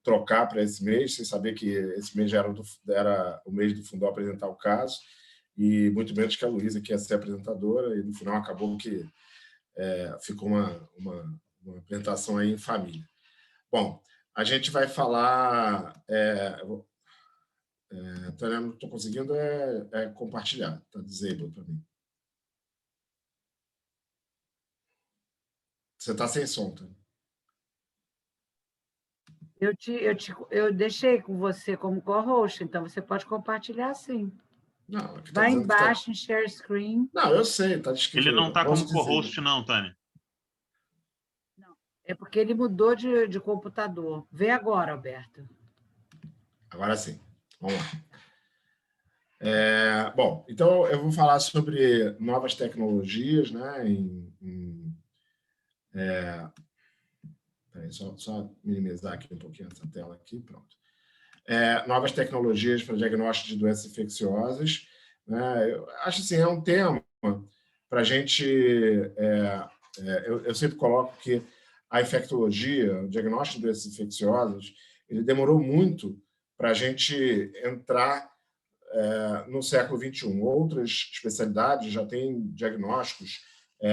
trocar para esse mês, sem saber que esse mês já era o mês do Fundol apresentar o caso, e muito menos que a Luísa, que ia ser apresentadora, e no final acabou que ficou uma apresentação aí em família. Bom, a gente vai falar... Tânia, não estou conseguindo compartilhar, está disabled para mim. Você está sem som, tá? Eu deixei com você como co-host, então você pode compartilhar sim. Não, aqui vai embaixo em share screen. Não, eu sei, está descrito. Ele não está como co-host, não, Tânia. Não, é porque ele mudou de computador. Vê agora, Alberto. Agora sim. Vamos lá. Bom, então eu vou falar sobre novas tecnologias, né? Peraí, só minimizar aqui um pouquinho essa tela aqui, pronto. Novas tecnologias para diagnóstico de doenças infecciosas, né? Eu acho assim, é um tema para a gente. Eu sempre coloco que a infectologia, o diagnóstico de doenças infecciosas, ele demorou muito para a gente entrar no século XXI. Outras especialidades já têm diagnósticos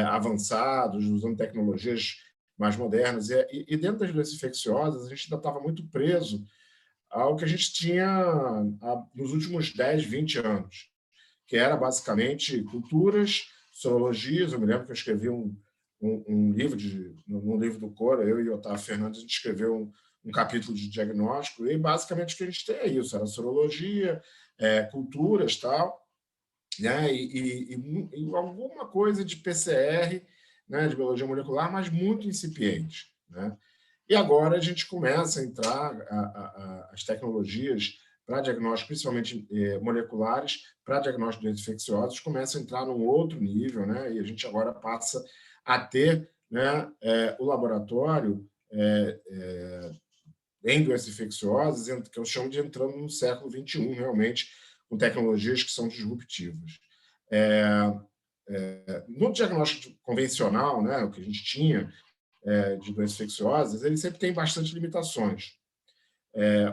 avançados, usando tecnologias mais modernas. E dentro das doenças infecciosas, a gente ainda estava muito preso ao que a gente tinha nos últimos 10, 20 anos, que era basicamente culturas, sorologias. Eu me lembro que eu escrevi um livro, num livro do Cora, eu e Otávio Fernandes, a gente escreveu um capítulo de diagnóstico, e basicamente o que a gente tem é isso, era sorologia, culturas e tal, né? E alguma coisa de PCR, né? De biologia molecular, mas muito incipiente, né? E agora a gente começa a entrar as tecnologias para diagnóstico, principalmente moleculares, para diagnóstico de doenças infecciosas, começam a entrar num outro nível, né? E a gente agora passa a ter, né, o laboratório em doenças infecciosas, que eu chamo de entrando no século XXI, realmente, com tecnologias que são disruptivas. No diagnóstico convencional, né, o que a gente tinha de doenças infecciosas, ele sempre tem bastante limitações.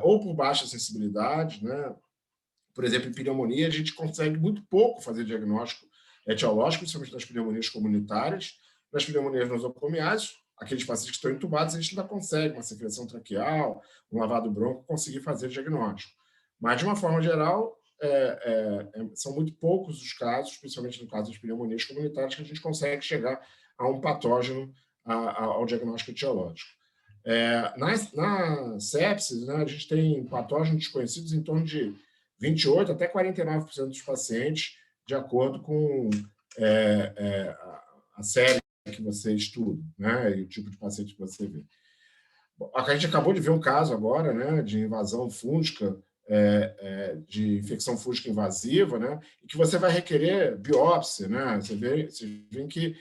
Ou por baixa sensibilidade, né? Por exemplo, em pneumonia, a gente consegue muito pouco fazer diagnóstico etiológico, principalmente nas pneumonias comunitárias. Nas pneumonias nosocomiais, aqueles pacientes que estão entubados, a gente ainda consegue uma secreção traqueal, um lavado bronco, conseguir fazer diagnóstico. Mas, de uma forma geral, são muito poucos os casos, principalmente no caso das pneumonias comunitárias, que a gente consegue chegar a um patógeno, ao diagnóstico etiológico. Na sepsis, né, a gente tem patógenos desconhecidos em torno de 28% até 49% dos pacientes, de acordo com a série que você estuda, né, e o tipo de paciente que você vê. Bom, a gente acabou de ver um caso agora, né, de invasão fúngica, de infecção fúngica invasiva, né, e que você vai requerer biópsia, né? Você vê que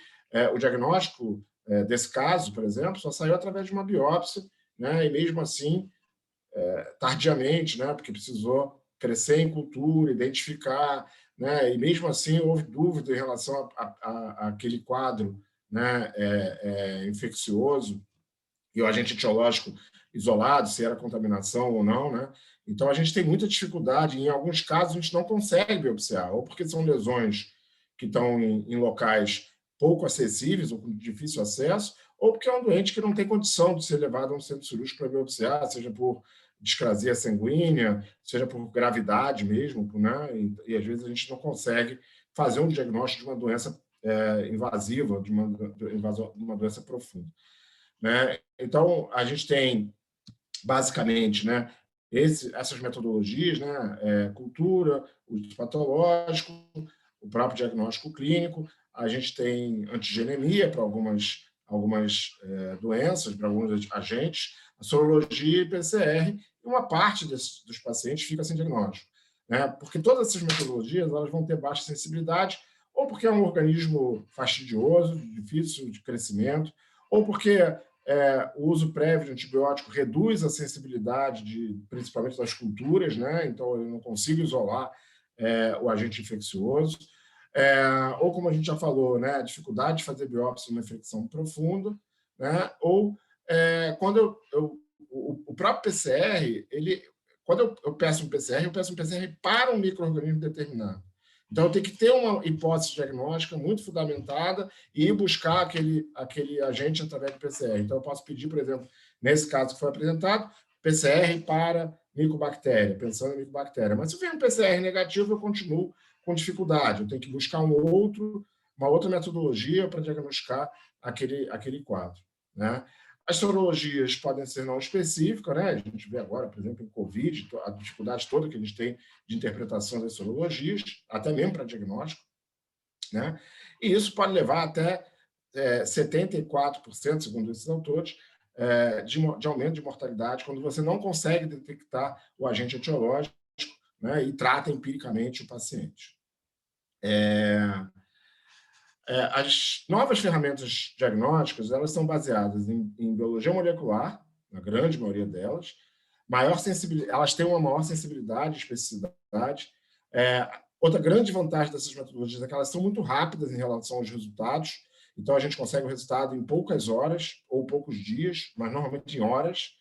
o diagnóstico desse caso, por exemplo, só saiu através de uma biópsia, né? E mesmo assim, tardiamente, né? Porque precisou crescer em cultura, identificar, né? E mesmo assim houve dúvida em relação àquele quadro, né? Infeccioso e o agente etiológico isolado, se era contaminação ou não, né? Então a gente tem muita dificuldade, em alguns casos a gente não consegue biopsiar, ou porque são lesões que estão em locais pouco acessíveis ou com difícil acesso, ou porque é um doente que não tem condição de ser levado a um centro cirúrgico para biopsiar, seja por discrasia sanguínea, seja por gravidade mesmo, né? E às vezes a gente não consegue fazer um diagnóstico de uma doença invasiva, de uma doença profunda, né? Então, a gente tem, basicamente, né, essas metodologias, né, cultura, o patológico, o próprio diagnóstico clínico. A gente tem antigenemia para algumas doenças, para alguns agentes, a sorologia e PCR, e uma parte dos pacientes fica sem diagnóstico, né? Porque todas essas metodologias elas vão ter baixa sensibilidade, ou porque é um organismo fastidioso, difícil de crescimento, ou porque o uso prévio de antibiótico reduz a sensibilidade, principalmente das culturas, né? Então eu não consigo isolar o agente infeccioso. Ou, como a gente já falou, né, a dificuldade de fazer biópsia em uma infecção profunda, né? Ou quando o próprio PCR, quando eu peço um PCR, eu peço um PCR para um micro-organismo determinado. Então, eu tenho que ter uma hipótese diagnóstica muito fundamentada e ir buscar aquele agente através do PCR. Então, eu posso pedir, por exemplo, nesse caso que foi apresentado, PCR para micobactéria, pensando em micobactéria. Mas se vier um PCR negativo, eu continuo com dificuldade. Eu tenho que buscar uma outra metodologia para diagnosticar aquele quadro, né? As sorologias podem ser não específicas, né? A gente vê agora, por exemplo, em Covid, a dificuldade toda que a gente tem de interpretação das sorologias, até mesmo para diagnóstico, né? E isso pode levar até 74%, segundo esses autores, de aumento de mortalidade quando você não consegue detectar o agente etiológico, né, e trata empiricamente o paciente. As novas ferramentas diagnósticas, elas são baseadas em biologia molecular, na grande maioria delas, elas têm uma maior sensibilidade e especificidade. Outra grande vantagem dessas metodologias é que elas são muito rápidas em relação aos resultados, então a gente consegue o resultado em poucas horas ou poucos dias, mas normalmente em horas.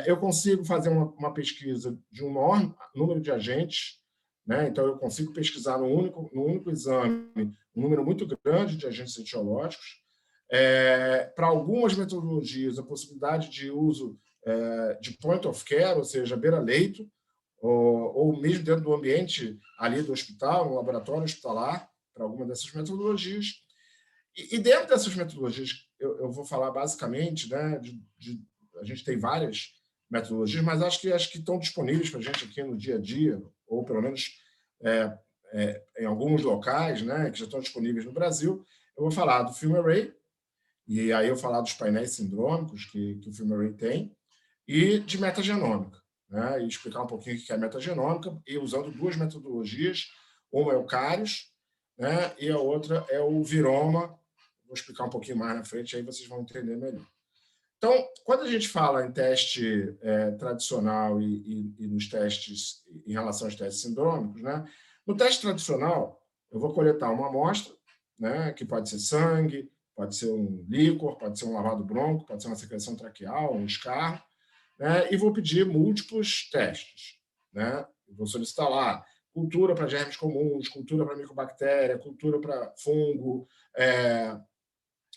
Eu consigo fazer uma pesquisa de um maior número de agentes, né? Então eu consigo pesquisar no único exame um número muito grande de agentes etiológicos. Para algumas metodologias, a possibilidade de uso de point of care, ou seja, beira-leito, ou mesmo dentro do ambiente ali do hospital, no laboratório hospitalar, para alguma dessas metodologias. E dentro dessas metodologias, eu vou falar basicamente, né, a gente tem várias metodologias, mas acho que estão disponíveis para a gente aqui no dia a dia, ou pelo menos em alguns locais, né, que já estão disponíveis no Brasil. Eu vou falar do FilmArray, e aí eu vou falar dos painéis sindrômicos que o FilmArray tem, e de metagenômica, né, e explicar um pouquinho o que é metagenômica, e usando duas metodologias, uma é o Carius, né, e a outra é o Viroma. Vou explicar um pouquinho mais na frente, aí vocês vão entender melhor. Então, quando a gente fala em teste tradicional e nos testes, em relação aos testes sindrômicos, né, no teste tradicional, eu vou coletar uma amostra, né, que pode ser sangue, pode ser um líquor, pode ser um lavado bronco, pode ser uma secreção traqueal, um escarro, né, e vou pedir múltiplos testes, né? Eu vou solicitar lá cultura para germes comuns, cultura para micobactéria, cultura para fungo,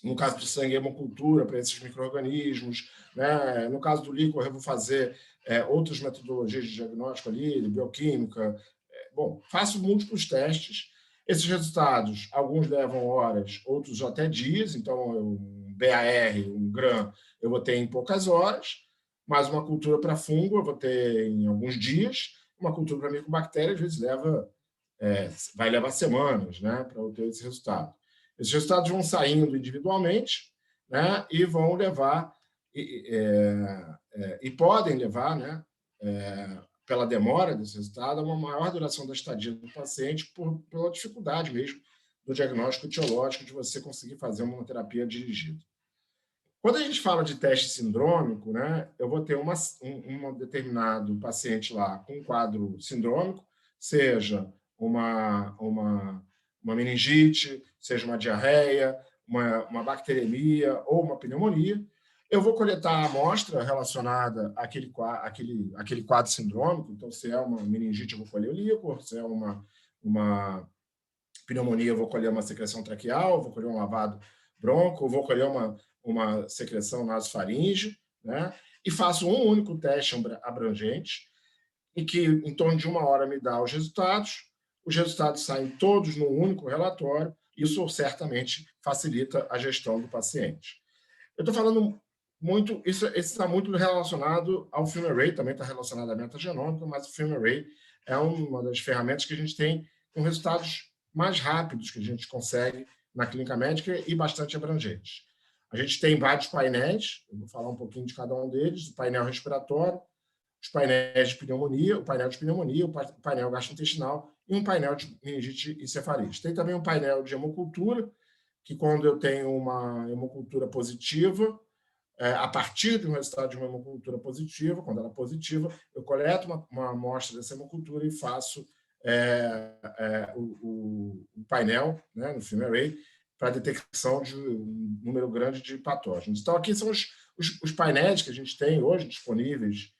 no caso de sangue, hemocultura para esses micro-organismos, né? No caso do líquor, eu vou fazer outras metodologias de diagnóstico ali, de bioquímica. Bom, faço múltiplos testes. Esses resultados, alguns levam horas, outros até dias. Então, um BAR, um GRAM, eu vou ter em poucas horas, mas uma cultura para fungo eu vou ter em alguns dias, uma cultura para micobactéria, às vezes vai levar semanas, né, para eu ter esse resultado. Esses resultados vão saindo individualmente, né, e vão levar, e podem levar, né, pela demora desse resultado, a uma maior duração da estadia do paciente pela dificuldade mesmo do diagnóstico etiológico de você conseguir fazer uma terapia dirigida. Quando a gente fala de teste sindrômico, né, eu vou ter um determinado paciente lá com um quadro sindrômico, seja uma meningite, seja uma diarreia, uma bacteremia ou uma pneumonia. Eu vou coletar a amostra relacionada àquele quadro sindrômico. Então, se é uma meningite, eu vou colher o líquor. Se é uma pneumonia, eu vou colher uma secreção traqueal, vou colher um lavado bronco, vou colher uma secreção nasofaringe, né? E faço um único teste abrangente, e que em torno de 1 hora me dá os resultados. Os resultados saem todos num único relatório. Isso certamente facilita a gestão do paciente. Eu estou falando muito, isso está muito relacionado ao FilmArray, também está relacionado à metagenômica, mas o FilmArray é uma das ferramentas que a gente tem com resultados mais rápidos que a gente consegue na clínica médica e bastante abrangentes. A gente tem vários painéis, eu vou falar um pouquinho de cada um deles: o painel respiratório, os painéis de pneumonia, o painel de pneumonia, o painel gastrointestinal e um painel de meningite e cefalite. Tem também um painel de hemocultura, que quando eu tenho uma hemocultura positiva, a partir de um resultado de uma hemocultura positiva, quando ela é positiva, eu coleto uma amostra dessa hemocultura e faço o painel, né, no FilmArray, para detecção de um número grande de patógenos. Então, aqui são os painéis que a gente tem hoje disponíveis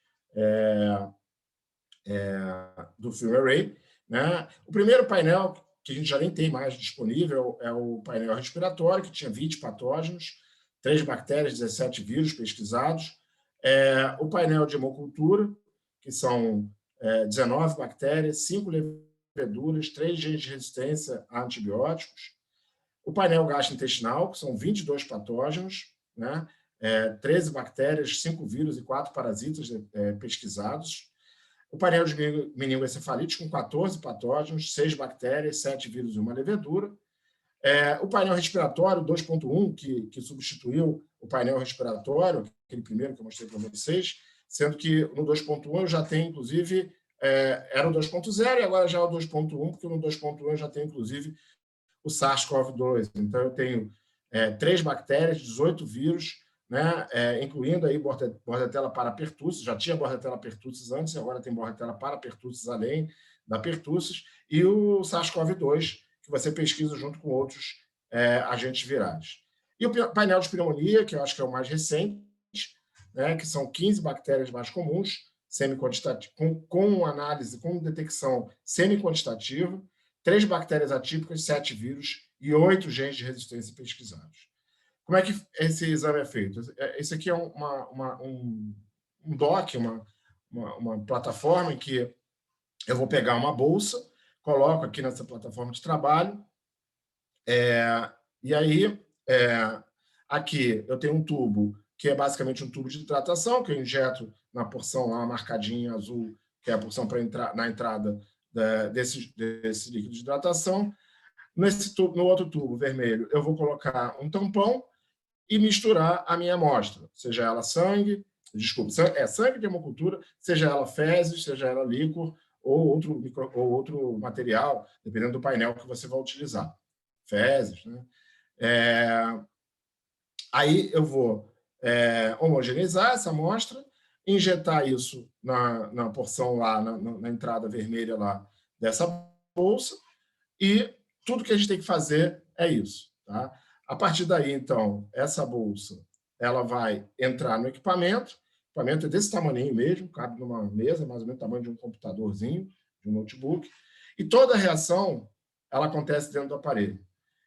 do FilmArray, né? O primeiro painel, que a gente já nem tem mais disponível, é o painel respiratório, que tinha 20 patógenos, 3 bactérias, 17 vírus pesquisados. O painel de hemocultura, que são 19 bactérias, 5 leveduras, 3 genes de resistência a antibióticos. o painel gastrointestinal, que são 22 patógenos, né? 13 bactérias, 5 vírus e 4 parasitas pesquisados. O painel de meningoencefalite, com 14 patógenos, 6 bactérias, 7 vírus e uma levedura. O painel respiratório 2.1, que substituiu o painel respiratório, aquele primeiro que eu mostrei para vocês, sendo que no 2.1 eu já tenho, inclusive, era o 2.0 e agora já é o 2.1, porque no 2.1 eu já tenho, inclusive, o SARS-CoV-2. Então, eu tenho 3 bactérias, 18 vírus, né, incluindo aí Bordetella parapertussis, já tinha Bordetella pertussis antes, agora tem Bordetella parapertussis além da pertussis, e o SARS-CoV-2, que você pesquisa junto com outros agentes virais. E o painel de pneumonia, que eu acho que é o mais recente, né, que são 15 bactérias mais comuns, com análise, com detecção semi-quantitativa, 3 bactérias atípicas, 7 vírus e 8 genes de resistência pesquisados. Como é que esse exame é feito? Esse aqui é um doc, uma plataforma em que eu vou pegar uma bolsa, coloco aqui nessa plataforma de trabalho, e aí aqui eu tenho um tubo, que é basicamente um tubo de hidratação, que eu injeto na porção lá marcadinha em azul, que é a porção para entrar na entrada desse líquido de hidratação. No outro tubo vermelho, eu vou colocar um tampão e misturar a minha amostra, seja ela sangue de hemocultura, seja ela fezes, seja ela líquor ou outro material, dependendo do painel que você vai utilizar. Fezes, né? Aí eu vou homogeneizar essa amostra, injetar isso na porção lá, na entrada vermelha lá dessa bolsa, e tudo que a gente tem que fazer é isso. Tá? A partir daí, então, essa bolsa ela vai entrar no equipamento. O equipamento é desse tamanho mesmo, cabe numa mesa, mais ou menos o tamanho de um computadorzinho, de um notebook. E toda a reação ela acontece dentro do aparelho.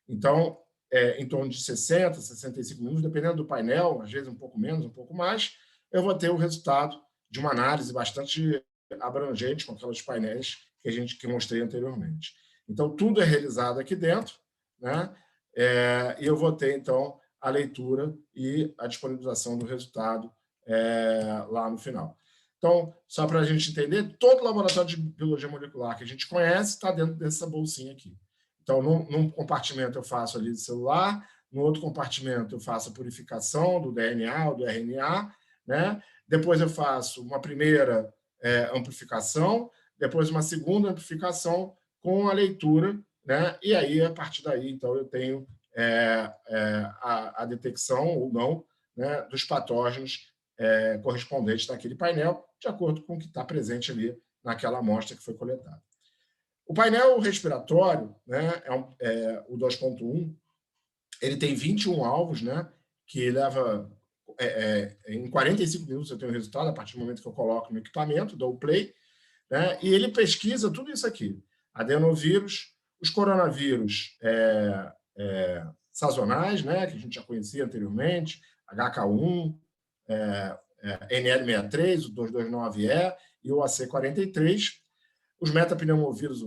Então, em torno de 60, 65 minutos, dependendo do painel, às vezes um pouco menos, um pouco mais, eu vou ter o resultado de uma análise bastante abrangente com aqueles painéis que eu mostrei anteriormente. Então, tudo é realizado aqui dentro, né? E eu vou ter, então, a leitura e a disponibilização do resultado lá no final. Então, só para a gente entender, todo laboratório de biologia molecular que a gente conhece está dentro dessa bolsinha aqui. Então, num compartimento eu faço ali de celular, no outro compartimento eu faço a purificação do DNA ou do RNA, né? Depois eu faço uma primeira amplificação, depois uma segunda amplificação com a leitura, né? E aí, a partir daí, então, eu tenho a detecção ou não, né, dos patógenos correspondentes daquele painel, de acordo com o que está presente ali naquela amostra que foi coletada. O painel respiratório, né, o 2.1, ele tem 21 alvos, né, que leva... em 45 minutos eu tenho o resultado, a partir do momento que eu coloco no equipamento, dou o play, né, e ele pesquisa tudo isso aqui. Adenovírus, os coronavírus sazonais, né, que a gente já conhecia anteriormente, HK1, NL63, o 229E e o AC43, os metapneumovírus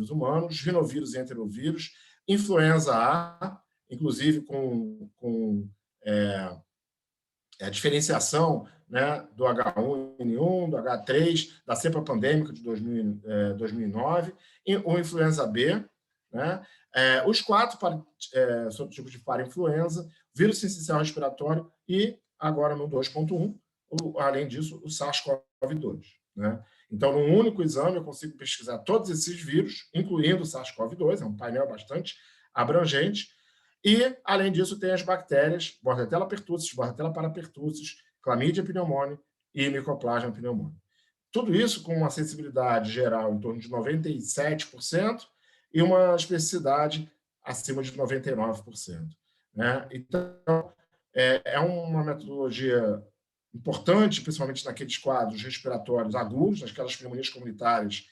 humanos, rinovírus e enterovírus, influenza A, inclusive com a diferenciação, né, do H1N1, do H3, da cepa pandêmica de 2009, e o influenza B, né, os 4 subtipos de parainfluenza, vírus sincicial respiratório e, agora no 2.1, além disso, o SARS-CoV-2. Né? Então, num único exame, eu consigo pesquisar todos esses vírus, incluindo o SARS-CoV-2, é um painel bastante abrangente, e, além disso, tem as bactérias Bordetella pertussis, Bordetella parapertussis, Chlamydia pneumoniae e Mycoplasma pneumoniae. Tudo isso com uma sensibilidade geral em torno de 97% e uma especificidade acima de 99%. Né? Então, é uma metodologia importante, principalmente naqueles quadros respiratórios agudos, naquelas pneumonias comunitárias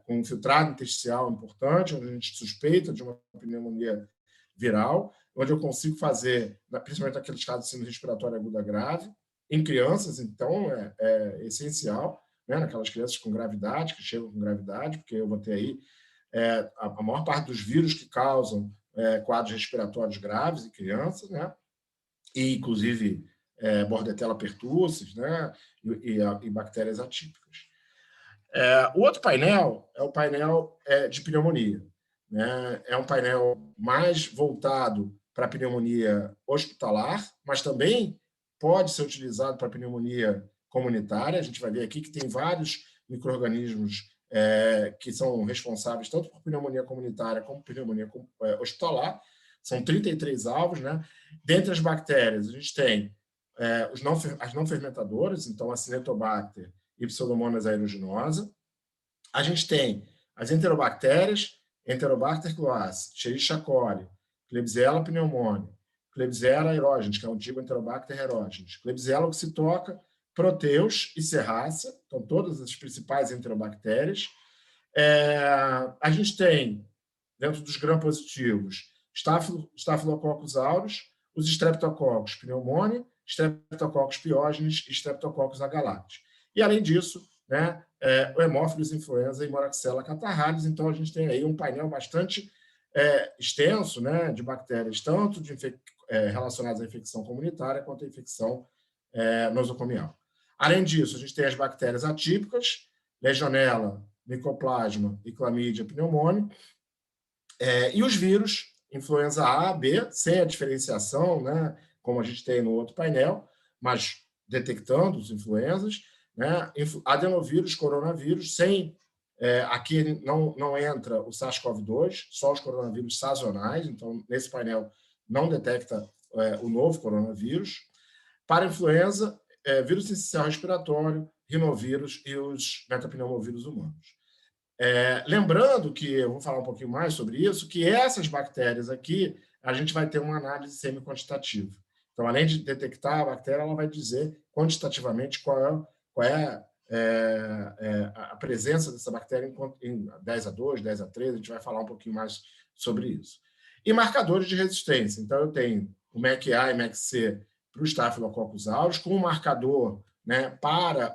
com filtrado intersticial importante, onde a gente suspeita de uma pneumonia viral, onde eu consigo fazer, principalmente naqueles casos de síndrome respiratória aguda grave, em crianças, então, é essencial, né, naquelas crianças com gravidade, que chegam com gravidade, porque eu vou ter aí a maior parte dos vírus que causam quadros respiratórios graves em crianças, né? E, inclusive, Bordetella pertussis, né? E bactérias atípicas. O outro painel é o painel de pneumonia, né? É um painel mais voltado para a pneumonia hospitalar, mas também pode ser utilizado para a pneumonia comunitária. A gente vai ver aqui que tem vários micro-organismos que são responsáveis tanto por pneumonia comunitária como pneumonia hospitalar. São 33 alvos, né? Dentre as bactérias, a gente tem as não fermentadoras, então a Cinetobacter e Pseudomonas aeruginosa. A gente tem as enterobactérias, Enterobacter cloace, Escherichia coli, Klebsiella pneumoniae, Klebsiella aerogenes, que é um tipo Enterobacter aerogenes, Klebsiella oxytoca, Proteus e Serrácea, então todas as principais enterobactérias. A gente tem, dentro dos gram-positivos, Staphylococcus aureus, os Streptococcus pneumoniae, Streptococcus pyogenes e Streptococcus agalactis. E, além disso, né, o Haemophilus influenza e Moraxella catarrhalis. Então, a gente tem aí um painel bastante extenso, né, de bactérias, tanto relacionadas à infecção comunitária quanto à infecção nosocomial. Além disso, a gente tem as bactérias atípicas, Legionella, Mycoplasma e Chlamydia pneumoniae, e os vírus, influenza A, B, sem a diferenciação, né, como a gente tem no outro painel, mas detectando os influenzas, né, adenovírus, coronavírus, aqui não entra o SARS-CoV-2, só os coronavírus sazonais, então nesse painel não detecta o novo coronavírus. Para influenza, vírus essencial respiratório, rinovírus e os metapneumovírus humanos. Lembrando que, eu vou falar um pouquinho mais sobre isso, que essas bactérias aqui, a gente vai ter uma análise semi-quantitativa. Então, além de detectar a bactéria, ela vai dizer quantitativamente qual é a presença dessa bactéria em 10-2, 10-3, a gente vai falar um pouquinho mais sobre isso. E marcadores de resistência. Então, eu tenho o MAC-A e MAC-C para o Staphylococcus aureus, com um marcador, né, para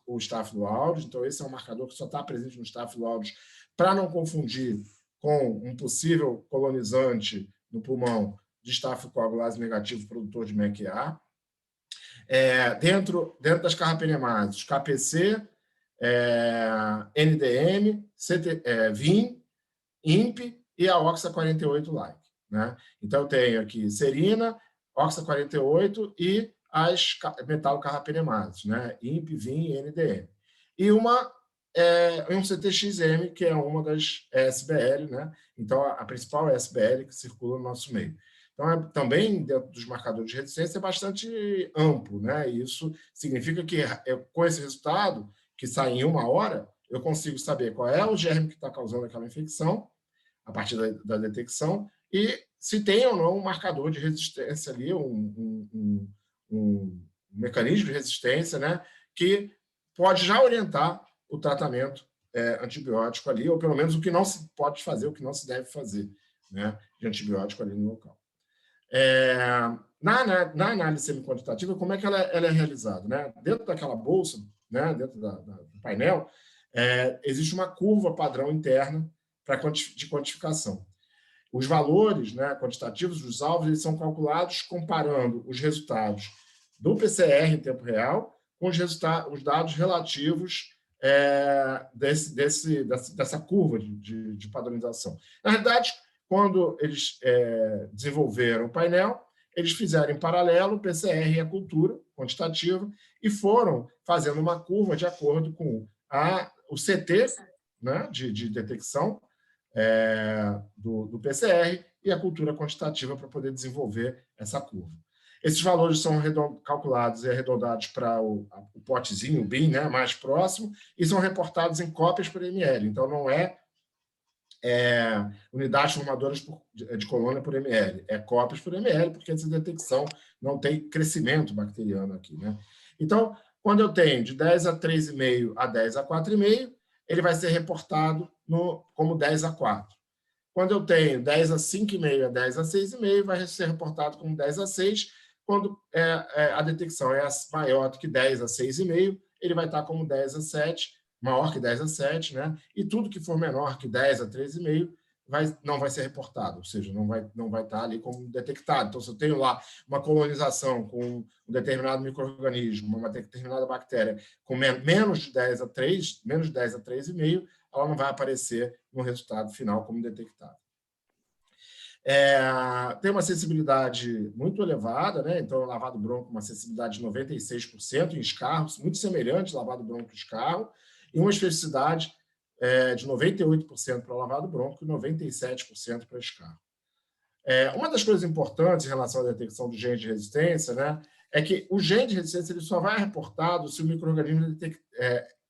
o Staphylo aureus. Então, esse é um marcador que só está presente no Staphylo aureus, para não confundir com um possível colonizante no pulmão de Staphylococcus negativo produtor de MAC-A. Dentro das carrapenemases, KPC, NDM, VIM, INP e a OXA48-like. Né? Então, eu tenho aqui serina, OXA48 e as metalocarrapenemases, né? INP, VIM e NDM. E um CTXM, que é uma das SBL, né? Então, a principal SBL que circula no nosso meio. Então, também, dentro dos marcadores de resistência, é bastante amplo, né? E isso significa que, com esse resultado, que sai em 1 hora, eu consigo saber qual é o germe que está causando aquela infecção, a partir da detecção, e se tem ou não um marcador de resistência ali, um mecanismo de resistência, né? Que pode já orientar o tratamento antibiótico ali, ou pelo menos o que não se pode fazer, o que não se deve fazer, né, de antibiótico ali no local. Na análise semi-quantitativa, como é que ela é realizada? Né? Dentro daquela bolsa, né, dentro do painel, existe uma curva padrão interna de quantificação. Os valores, né, quantitativos dos alvos, eles são calculados comparando os resultados do PCR em tempo real com os dados relativos dessa curva de padronização. Na realidade, quando eles desenvolveram o painel, eles fizeram em paralelo o PCR e a cultura quantitativa e foram fazendo uma curva de acordo com o CT, né, de detecção do PCR e a cultura quantitativa para poder desenvolver essa curva. Esses valores são calculados e arredondados para o potezinho, o BIM, né, mais próximo, e são reportados em cópias por ml. Então, não unidades formadoras de colônia por ml, cópias por ml, porque essa detecção não tem crescimento bacteriano aqui. Né? Então, quando eu tenho de 10 a 3,5 a 10 a 4,5, ele vai ser reportado como 10 a 4. Quando eu tenho 10 a 5,5 a 10 a 6,5, vai ser reportado como 10 a 6. Quando a detecção é maior do que 10 a 6,5, ele vai estar como 10 a 7. maior que 10 a 7, né? E tudo que for menor que 10 a 3,5 não vai ser reportado, ou seja, não vai estar ali como detectado. Então, se eu tenho lá uma colonização com um determinado micro-organismo, uma determinada bactéria com menos de 10 a 3, menos de 10 a 3,5, ela não vai aparecer no resultado final como detectado. Tem uma sensibilidade muito elevada, né? Então, o lavado bronco, uma sensibilidade de 96% em escarro, muito semelhante ao lavado bronco escarro, e uma especificidade de 98% para o lavado bronco e 97% para escarro. Uma das coisas importantes em relação à detecção do gene de resistência, né, é que o gene de resistência ele só vai reportado se o micro-organismo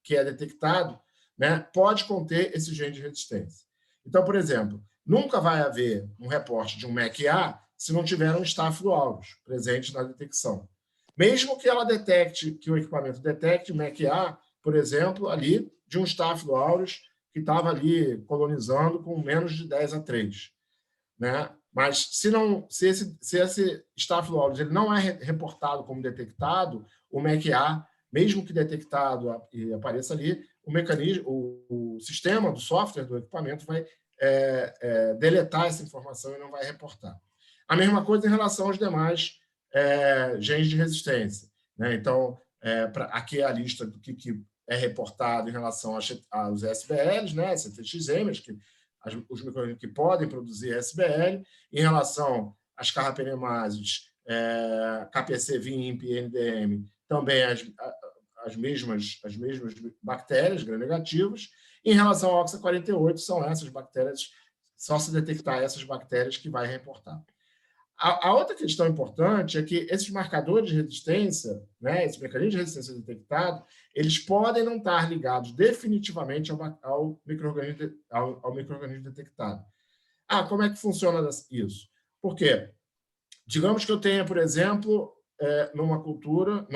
que é detectado, né, pode conter esse gene de resistência. Então, por exemplo, nunca vai haver um reporte de um MEC-A se não tiver um Staphylo aureus presente na detecção. Mesmo que ela detecte, que o equipamento detecte o MEC-A, por exemplo, ali de um Staphylo aureus que estava ali colonizando com menos de 10 a 3. Né? Mas se esse Staphylo aureus ele não é reportado como detectado, o MEC-A, mesmo que detectado e apareça ali, o sistema do software do equipamento vai deletar essa informação e não vai reportar. A mesma coisa em relação aos demais genes de resistência. Né? Então, aqui é a lista do que é reportado em relação aos SBLs, né? CTXMs, os micro-organismos que podem produzir SBL, em relação às carrapenemases, KPC, VIMP e NDM, também as mesmas bactérias gram-negativas. Em relação ao OXA48, são essas bactérias, só se detectar essas bactérias que vai reportar. A outra questão importante é que esses marcadores de resistência, né, esse mecanismo de resistência detectado, eles podem não estar ligados definitivamente ao micro-organismo detectado. Como é que funciona isso? Porque, digamos que eu tenha, por exemplo, numa cultura,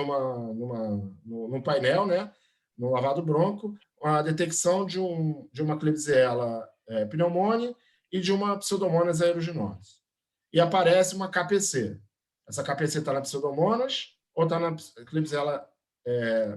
num painel, né, no lavado bronco, a detecção de uma Klebsiella pneumoniae e de uma Pseudomonas aeruginosa. E aparece uma KPC. Essa KPC está na Pseudomonas ou está na Klebsiella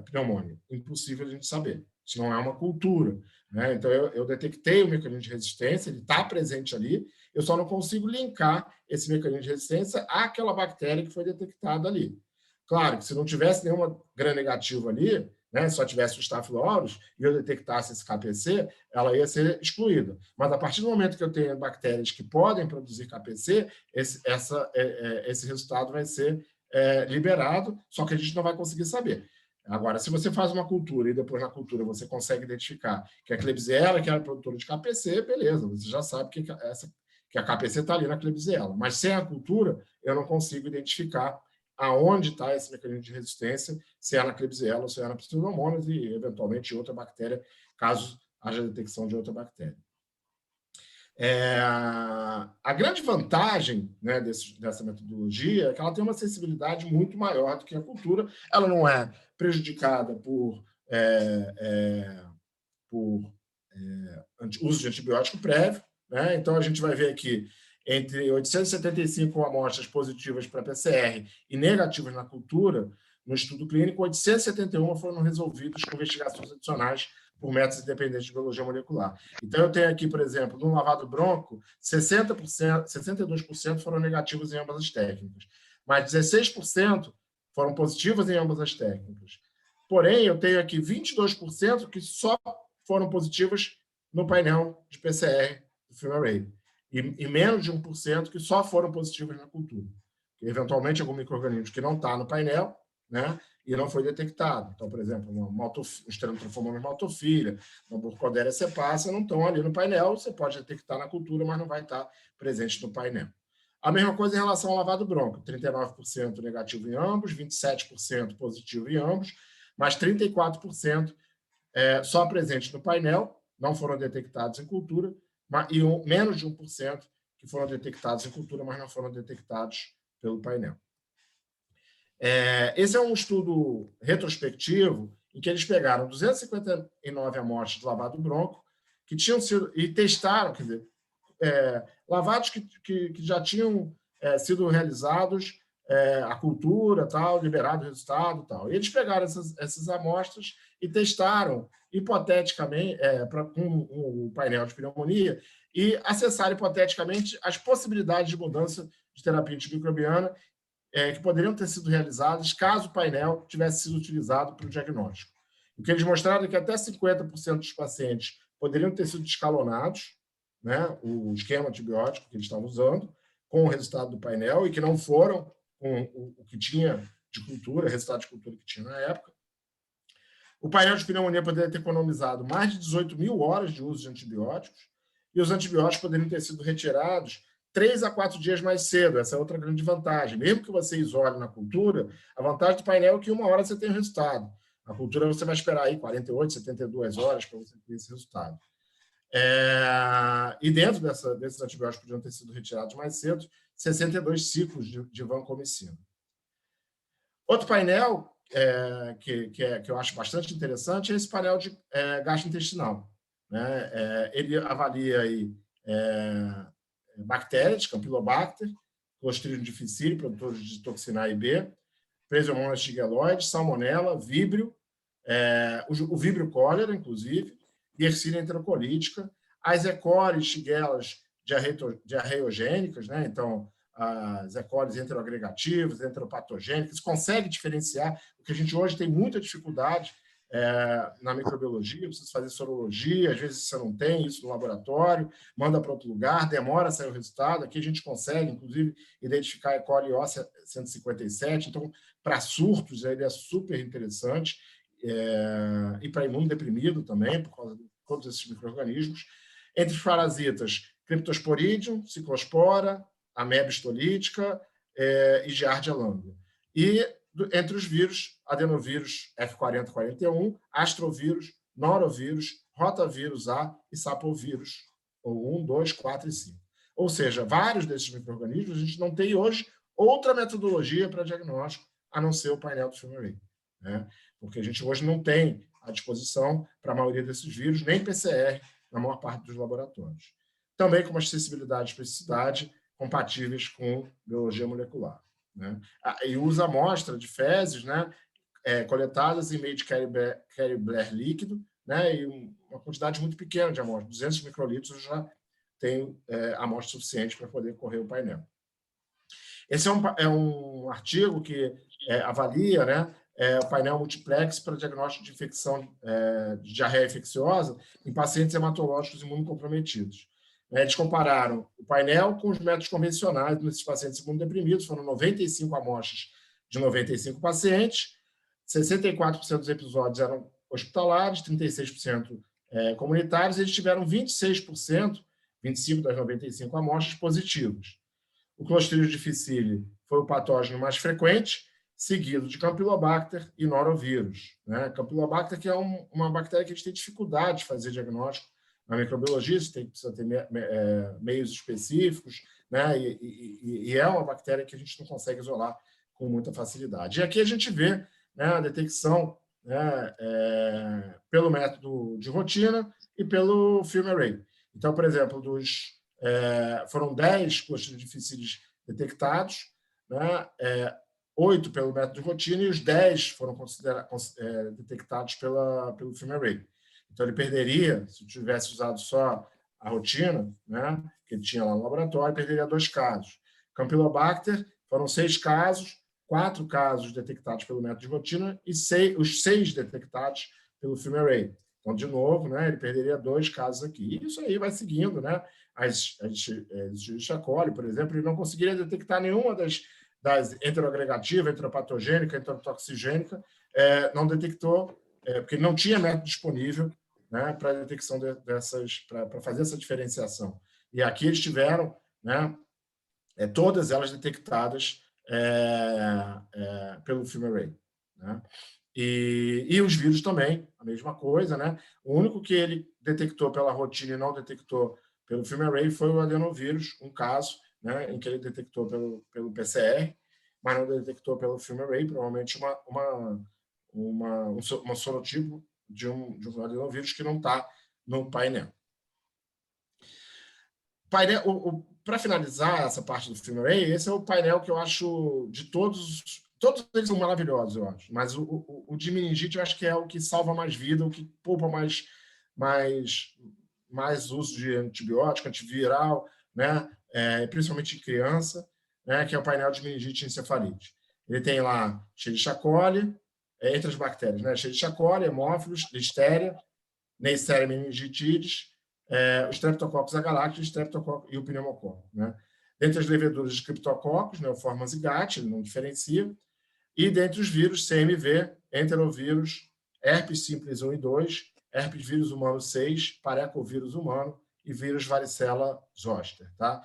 pneumoniae? Impossível a gente saber. Isso não é uma cultura. Né? Então, eu detectei o mecanismo de resistência, ele está presente ali, eu só não consigo linkar esse mecanismo de resistência àquela bactéria que foi detectada ali. Claro que se não tivesse nenhuma gram-negativa ali, né, só tivesse o Staphylo aureus e eu detectasse esse KPC, ela ia ser excluída. Mas a partir do momento que eu tenho bactérias que podem produzir KPC, esse resultado vai ser liberado, só que a gente não vai conseguir saber. Agora, se você faz uma cultura e depois na cultura você consegue identificar que a Klebsiella que era produtora de KPC, beleza, você já sabe que a KPC está ali na Klebsiella. Mas sem a cultura, eu não consigo identificar aonde está esse mecanismo de resistência, se é na Klebsiella ou se é na Pseudomonas e, eventualmente, outra bactéria, caso haja detecção de outra bactéria. A grande vantagem, né, dessa metodologia é que ela tem uma sensibilidade muito maior do que a cultura. Ela não é prejudicada por uso de antibiótico prévio. Né? Então, a gente vai ver aqui entre 875 amostras positivas para PCR e negativas na cultura, no estudo clínico, 871 foram resolvidas com investigações adicionais por métodos independentes de biologia molecular. Então, eu tenho aqui, por exemplo, no lavado bronco, 62% foram negativos em ambas as técnicas, mas 16% foram positivas em ambas as técnicas. Porém, eu tenho aqui 22% que só foram positivas no painel de PCR do FilmArray. E menos de 1% que só foram positivas na cultura. Eventualmente, algum micro-organismo que não está no painel, né, e não foi detectado. Então, por exemplo, um Stereotrophoma maltofilha, uma Burkholderia cepacia não estão ali no painel, você pode detectar na cultura, mas não vai estar presente no painel. A mesma coisa em relação ao lavado bronco, 39% negativo em ambos, 27% positivo em ambos, mas 34% só presente no painel, não foram detectados em cultura, e menos de 1% que foram detectados em cultura, mas não foram detectados pelo painel. Esse é um estudo retrospectivo em que eles pegaram 259 amostras de lavado bronco que tinham sido e testaram, quer dizer, lavados que já tinham sido realizados a cultura, tal, liberado o resultado, tal. E eles pegaram essas amostras e testaram hipoteticamente com o painel de pneumonia e acessaram hipoteticamente as possibilidades de mudança de terapia antimicrobiana que poderiam ter sido realizadas caso o painel tivesse sido utilizado para o diagnóstico. O que eles mostraram é que até 50% dos pacientes poderiam ter sido escalonados, né, o esquema antibiótico que eles estavam usando, com o resultado do painel, e que não foram com o que tinha de cultura, resultado de cultura que tinha na época. O painel de pneumonia poderia ter economizado mais de 18 mil horas de uso de antibióticos, e os antibióticos poderiam ter sido retirados 3 a 4 dias mais cedo. Essa é outra grande vantagem. Mesmo que você isole na cultura, a vantagem do painel é que 1 hora você tem o resultado. Na cultura você vai esperar aí 48, 72 horas para você ter esse resultado. E dentro desses antibióticos podiam ter sido retirados mais cedo, 62 ciclos de vancomicina. Outro painel que eu acho bastante interessante é esse painel de gastrointestinal, né? Ele avalia aí, bactérias, Campylobacter, Clostridium difficile, produtores de toxina A e B, Pseudomonas shigelloides, Salmonella, Vibrio, o Vibrio cólera, inclusive, Yersinia enterocolítica, as E. coli, Shigella diarreiogênicas, né? Então, as E. coli enteroagregativas, enteropatogênicas, consegue diferenciar, porque a gente hoje tem muita dificuldade na microbiologia, precisa fazer sorologia, às vezes você não tem isso no laboratório, manda para outro lugar, demora a sair o resultado. Aqui a gente consegue, inclusive, identificar a E. coli óssea 157, então, para surtos, ele é super interessante, e para imunodeprimido também, por causa de todos esses micro-organismos. Entre os parasitas, Cryptosporidium, Ciclospora, Ameba histolítica e Giardia lambda. E entre os vírus, adenovírus F4041, astrovírus, norovírus, rotavírus A e sapovírus, ou 1, 2, 4 e 5. Ou seja, vários desses micro-organismos a gente não tem hoje outra metodologia para diagnóstico a não ser o painel do FilmArray, né? Porque a gente hoje não tem à disposição para a maioria desses vírus, nem PCR na maior parte dos laboratórios. Também com uma acessibilidade e especificidade compatíveis com biologia molecular, né? E usa amostra de fezes, né, coletadas em meio de Kerry-Blair líquido, né, e uma quantidade muito pequena de amostra, 200 microlitros já tem amostra suficiente para poder correr o painel. Esse é um artigo que avalia, né, o painel multiplex para diagnóstico de infecção de diarreia infecciosa em pacientes hematológicos imunocomprometidos. Eles compararam o painel com os métodos convencionais nesses pacientes imunodeprimidos, foram 95 amostras de 95 pacientes, 64% dos episódios eram hospitalares, 36% comunitários, e eles tiveram 26%, 25 das 95 amostras positivas. O Clostridium difficile foi o patógeno mais frequente, seguido de Campylobacter e norovírus, né? Campylobacter, que é uma bactéria que a gente tem dificuldade de fazer diagnóstico na microbiologia, você precisa ter meios específicos, né? E é uma bactéria que a gente não consegue isolar com muita facilidade. E aqui a gente vê, né, a detecção, né, pelo método de rotina e pelo FilmArray. Então, por exemplo, foram 10 Clostridium difficile detectados, né, 8 pelo método de rotina e os 10 foram detectados pelo FilmArray. Então, ele perderia, se tivesse usado só a rotina, né, que ele tinha lá no laboratório, perderia 2 casos. Campylobacter, foram 6 casos, 4 casos detectados pelo método de rotina e os 6 detectados pelo FilmArray. Então, de novo, né, ele perderia 2 casos aqui. E isso aí vai seguindo, né? As E. coli, por exemplo, ele não conseguiria detectar nenhuma das enteroagregativa, enteropatogênica, enterotoxigênica, não detectou, porque não tinha método disponível, né, para a detecção para fazer essa diferenciação. E aqui eles tiveram, né, todas elas detectadas pelo FilmArray, né? E os vírus também, a mesma coisa, né? O único que ele detectou pela rotina e não detectou pelo FilmArray foi o adenovírus, um caso, né, em que ele detectou pelo PCR, mas não detectou pelo FilmArray, provavelmente um sorotipo de um adenovírus que não está no painel. O para finalizar essa parte do FilmArray, esse é o painel que eu acho de todos eles são maravilhosos, eu acho, mas o de meningite eu acho que é o que salva mais vida, o que poupa mais uso de antibiótico, antiviral, né? Principalmente em criança, né? Que é o painel de meningite e encefalite. Ele tem lá Escherichia coli, entre as bactérias, né? Escherichia coli, hemófilos, Listeria, Neisseria meningitidis, o Streptococcus agalactus e o pneumococo, né? Dentre as leveduras de Cryptococcus, né, o Forma zigate, ele não diferencia, e dentre os vírus, CMV, enterovírus, herpes simples 1 e 2, herpes vírus humano 6, parecovírus humano e vírus varicela zoster, tá?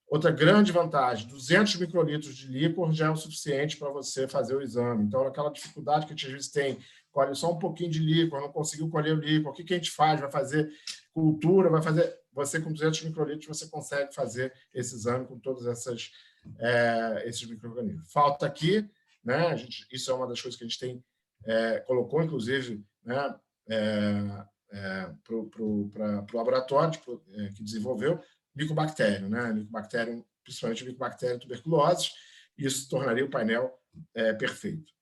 Outra grande vantagem, 200 microlitros de líquor já é o suficiente para você fazer o exame. Então, aquela dificuldade que a gente às vezes tem, colhe só um pouquinho de líquor, não conseguiu colher o líquor, o que a gente faz? Vai fazer cultura, vai fazer... Você, com 200 microlitros, você consegue fazer esse exame com todos esses micro-organismos. Falta aqui, né? Isso é uma das coisas que a gente tem, colocou, inclusive, né? Para o laboratório que desenvolveu, micobactério, né? Micobactério, principalmente micobactério tuberculose, isso tornaria o painel perfeito.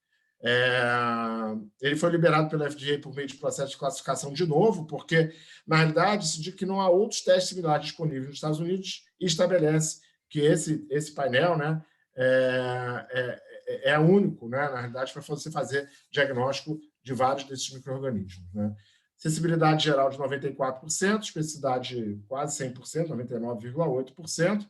Ele foi liberado pela FDA por meio de processo de classificação de novo, porque, na realidade, se diz que não há outros testes similares disponíveis nos Estados Unidos e estabelece que esse painel, né, é único, né, na realidade, para você fazer diagnóstico de vários desses micro-organismos, né? Sensibilidade geral de 94%, especificidade quase 100%, 99,8%.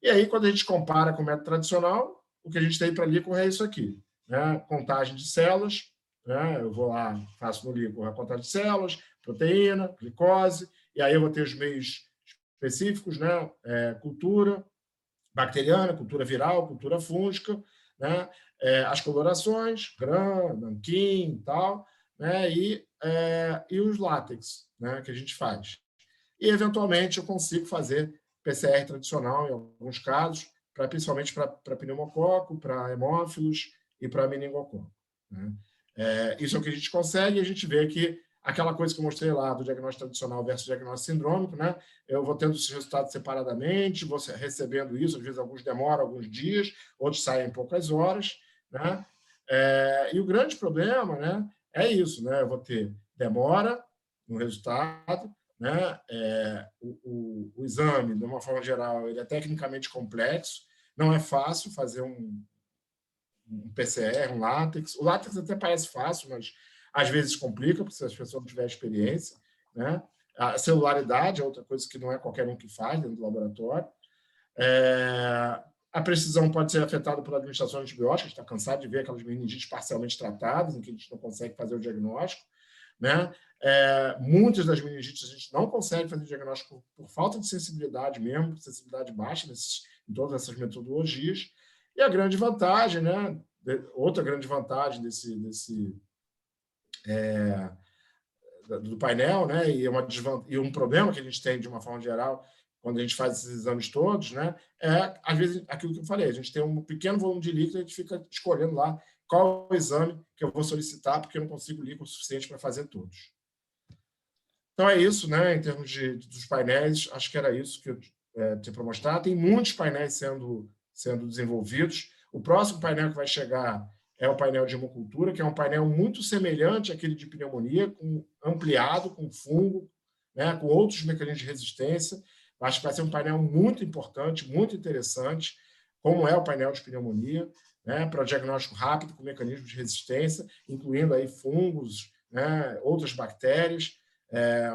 E aí, quando a gente compara com o método tradicional, o que a gente tem para líquor é isso aqui, né? Contagem de células, né? Eu vou lá, faço no líquor a contagem de células, proteína, glicose, e aí eu vou ter os meios específicos, né? Cultura bacteriana, cultura viral, cultura fúngica, né? As colorações, GRAM, Nankin e tal, né? E os látex, né? Que a gente faz. E, eventualmente, eu consigo fazer PCR tradicional, em alguns casos, principalmente para pneumococo, para hemófilos e para meningococo, né? Isso é o que a gente consegue, e a gente vê que aquela coisa que eu mostrei lá do diagnóstico tradicional versus diagnóstico sindrômico, né? Eu vou tendo esses resultados separadamente, vou recebendo isso, às vezes alguns demoram alguns dias, outros saem em poucas horas, né? E o grande problema, né, é isso, né? Eu vou ter demora no resultado, né? O exame, de uma forma geral, ele é tecnicamente complexo, não é fácil fazer um PCR, um látex. O látex até parece fácil, mas às vezes complica, porque se as pessoas não tiverem experiência, né? A celularidade é outra coisa que não é qualquer um que faz dentro do laboratório. A precisão pode ser afetada pela administração de antibióticos, a gente está cansado de ver aquelas meningites parcialmente tratadas, em que a gente não consegue fazer o diagnóstico, né? Muitas das meningites a gente não consegue fazer diagnóstico por falta de sensibilidade mesmo, sensibilidade baixa em todas essas metodologias. E a grande vantagem, né? Outra grande vantagem do painel, né? E um problema que a gente tem de uma forma geral quando a gente faz esses exames todos, né? Às vezes, aquilo que eu falei, a gente tem um pequeno volume de líquido e a gente fica escolhendo lá qual é o exame que eu vou solicitar, porque eu não consigo líquido suficiente para fazer todos. Então, é isso, né? Em termos dos painéis, acho que era isso que eu tinha para mostrar. Tem muitos painéis sendo desenvolvidos. O próximo painel que vai chegar é o painel de hemocultura, que é um painel muito semelhante àquele de pneumonia, ampliado, com fungo, né? Com outros mecanismos de resistência. Acho que vai ser um painel muito importante, muito interessante, como é o painel de pneumonia, né? Para diagnóstico rápido com mecanismos de resistência, incluindo aí fungos, né? Outras bactérias.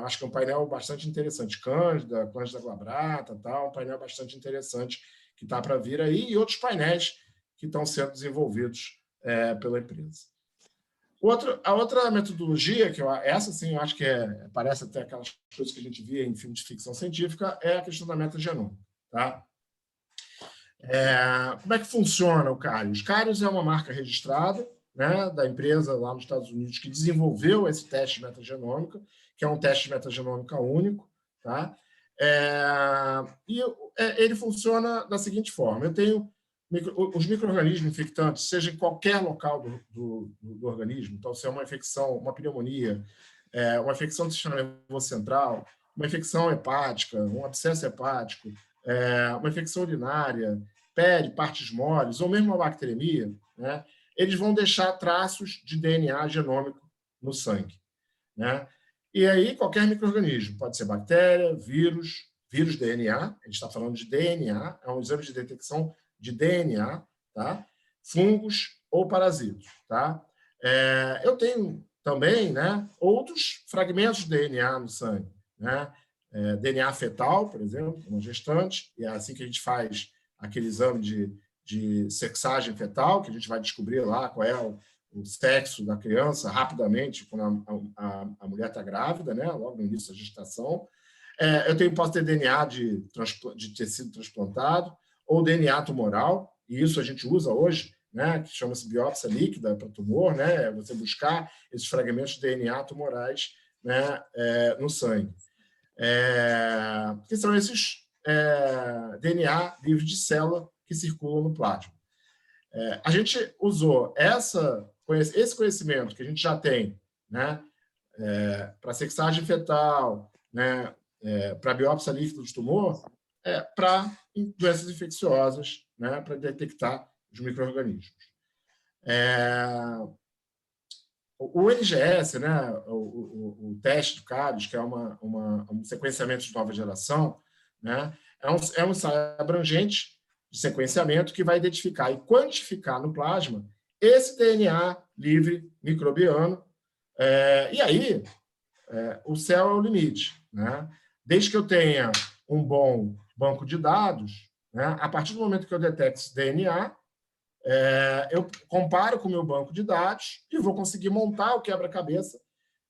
Acho que é um painel bastante interessante. Cândida glabrata, tal, um painel bastante interessante que está para vir aí, e outros painéis que estão sendo desenvolvidos pela empresa. A outra metodologia, essa sim, eu acho que parece até aquelas coisas que a gente via em filmes de ficção científica, é a questão da metagenômica. Tá? Como é que funciona o Carius? Carius é uma marca registrada, né, da empresa lá nos Estados Unidos que desenvolveu esse teste de metagenômica, que é um teste de metagenômica único. Tá? Ele funciona da seguinte forma: eu tenho os micro-organismos infectantes, seja em qualquer local do organismo, então, se é uma infecção, uma pneumonia, uma infecção do sistema nervoso central, uma infecção hepática, um abscesso hepático, uma infecção urinária, pele, partes moles, ou mesmo uma bacteremia, né, eles vão deixar traços de DNA genômico no sangue, né? E aí, qualquer micro-organismo, pode ser bactéria, vírus DNA, a gente está falando de DNA, é um exame de detecção de DNA, tá? Fungos ou parasitos, tá? Eu tenho também, né, outros fragmentos de DNA no sangue, né? DNA fetal, por exemplo, uma gestante, e é assim que a gente faz aquele exame de sexagem fetal, que a gente vai descobrir lá qual é o sexo da criança rapidamente, quando a mulher está grávida, né, logo no início da gestação. Posso ter DNA de tecido transplantado ou DNA tumoral, e isso a gente usa hoje, né, que chama-se biópsia líquida para tumor, né, você buscar esses fragmentos de DNA tumorais, né, no sangue. Que são esses DNA livres de célula que circulam no plasma. A gente usou esse conhecimento que a gente já tem, né, para sexagem fetal, né, para biópsia líquida de tumor, para doenças infecciosas, né, para detectar os micro-organismos. O NGS, né, o teste de Kalisz, que é um sequenciamento de nova geração, né, é um ensaio abrangente de sequenciamento que vai identificar e quantificar no plasma esse DNA livre microbiano. E aí, o céu é o limite, né? Desde que eu tenha um bom banco de dados, né, a partir do momento que eu detecto esse DNA, eu comparo com o meu banco de dados e vou conseguir montar o quebra-cabeça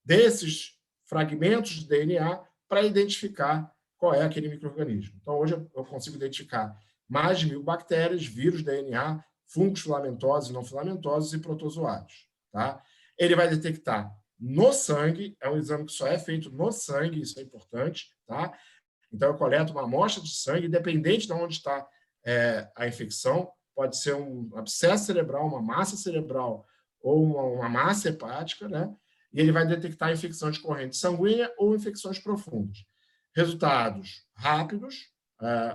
desses fragmentos de DNA para identificar qual é aquele micro-organismo. Então, hoje eu consigo identificar mais de 1000 bactérias, vírus, DNA, fungos filamentosos e não filamentosos e protozoários. Tá? Ele vai detectar no sangue, é um exame que só é feito no sangue, isso é importante. Tá? Então, eu coleto uma amostra de sangue, independente de onde está a infecção, pode ser um abscesso cerebral, uma massa cerebral ou uma massa hepática, né? E ele vai detectar infecção de corrente sanguínea ou infecções profundas. Resultados rápidos.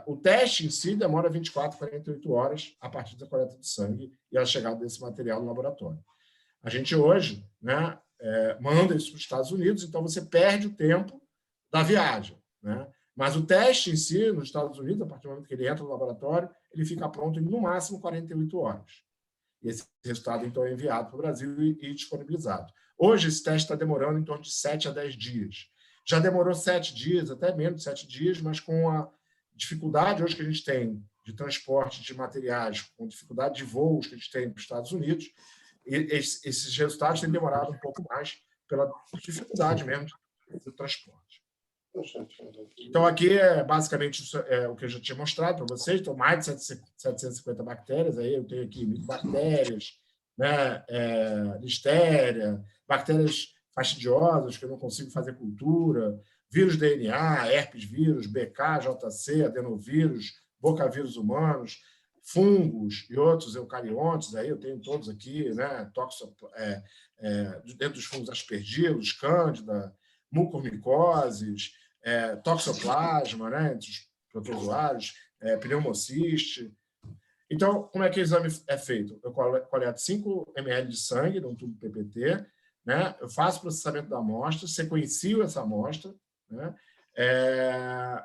O teste em si demora 24, 48 horas a partir da coleta de sangue e a chegada desse material no laboratório. A gente hoje, né, manda isso para os Estados Unidos, então você perde o tempo da viagem, né? Mas o teste em si, nos Estados Unidos, a partir do momento que ele entra no laboratório, ele fica pronto em, no máximo, 48 horas. E esse resultado, então, é enviado para o Brasil e disponibilizado. Hoje, esse teste está demorando em torno de 7 a 10 dias. Já demorou 7 dias, até menos de 7 dias, mas com a dificuldade hoje que a gente tem de transporte de materiais, com dificuldade de voos que a gente tem para os Estados Unidos, esses resultados têm demorado um pouco mais pela dificuldade mesmo do transporte. Então, aqui basicamente o que eu já tinha mostrado para vocês. Então, mais de 750 bactérias. Aí eu tenho aqui bactérias, né, listéria, bactérias fastidiosas que eu não consigo fazer cultura, vírus DNA, herpes vírus, BK, JC, adenovírus, bocavírus humanos, fungos e outros eucariontes. Aí eu tenho todos aqui, né, dentro dos fungos aspergilos, cândida, mucormicoses, toxoplasma, né, entre os protozoários, pneumociste. Então, como é que o exame é feito? Eu coleto 5 ml de sangue num tubo PPT, né, eu faço o processamento da amostra, sequencio essa amostra, né,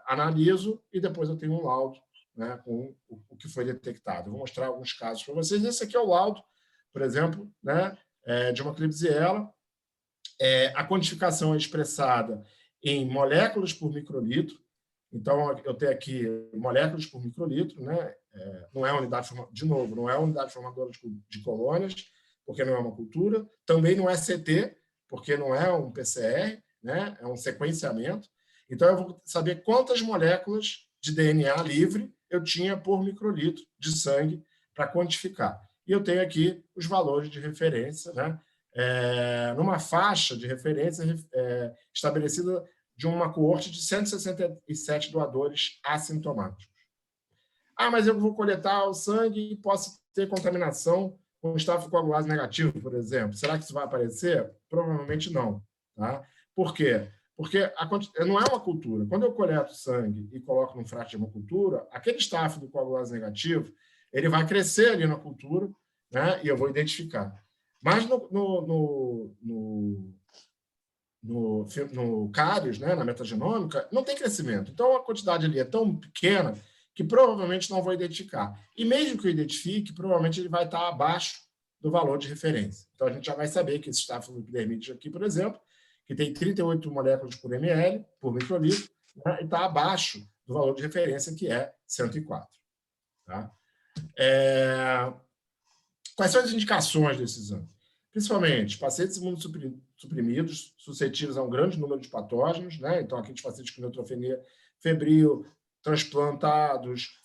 analiso e depois eu tenho um laudo, né, com o que foi detectado. Eu vou mostrar alguns casos para vocês. Esse aqui é o laudo, por exemplo, né, de uma Klebsiella. A quantificação é expressada em moléculas por microlitro. Então, eu tenho aqui moléculas por microlitro, né? Não é unidade, de novo, não é unidade formadora de colônias, porque não é uma cultura. Também não é CT, porque não é um PCR, né? É um sequenciamento. Então, eu vou saber quantas moléculas de DNA livre eu tinha por microlitro de sangue para quantificar. E eu tenho aqui os valores de referência, né? Numa faixa de referência estabelecida de uma coorte de 167 doadores assintomáticos. Mas eu vou coletar o sangue e posso ter contaminação com estafilo coagulase negativo, por exemplo. Será que isso vai aparecer? Provavelmente não. Tá? Por quê? Porque não é uma cultura. Quando eu coleto sangue e coloco num frasco de hemocultura, aquele staff do coagulase negativo, ele vai crescer ali na cultura, né? E eu vou identificar. Mas no cários, né, na metagenômica, não tem crescimento. Então, a quantidade ali é tão pequena que provavelmente não vou identificar. E mesmo que eu identifique, provavelmente ele vai estar abaixo do valor de referência. Então, a gente já vai saber que esse Staphylococcus aqui, por exemplo, que tem 38 moléculas por ml, por microlitro, né, e está abaixo do valor de referência, que é 104. Tá? Quais são as indicações desse exame? Principalmente, pacientes imunossuprimidos, suscetíveis a um grande número de patógenos, né? Então, aqueles pacientes com neutropenia febril, transplantados,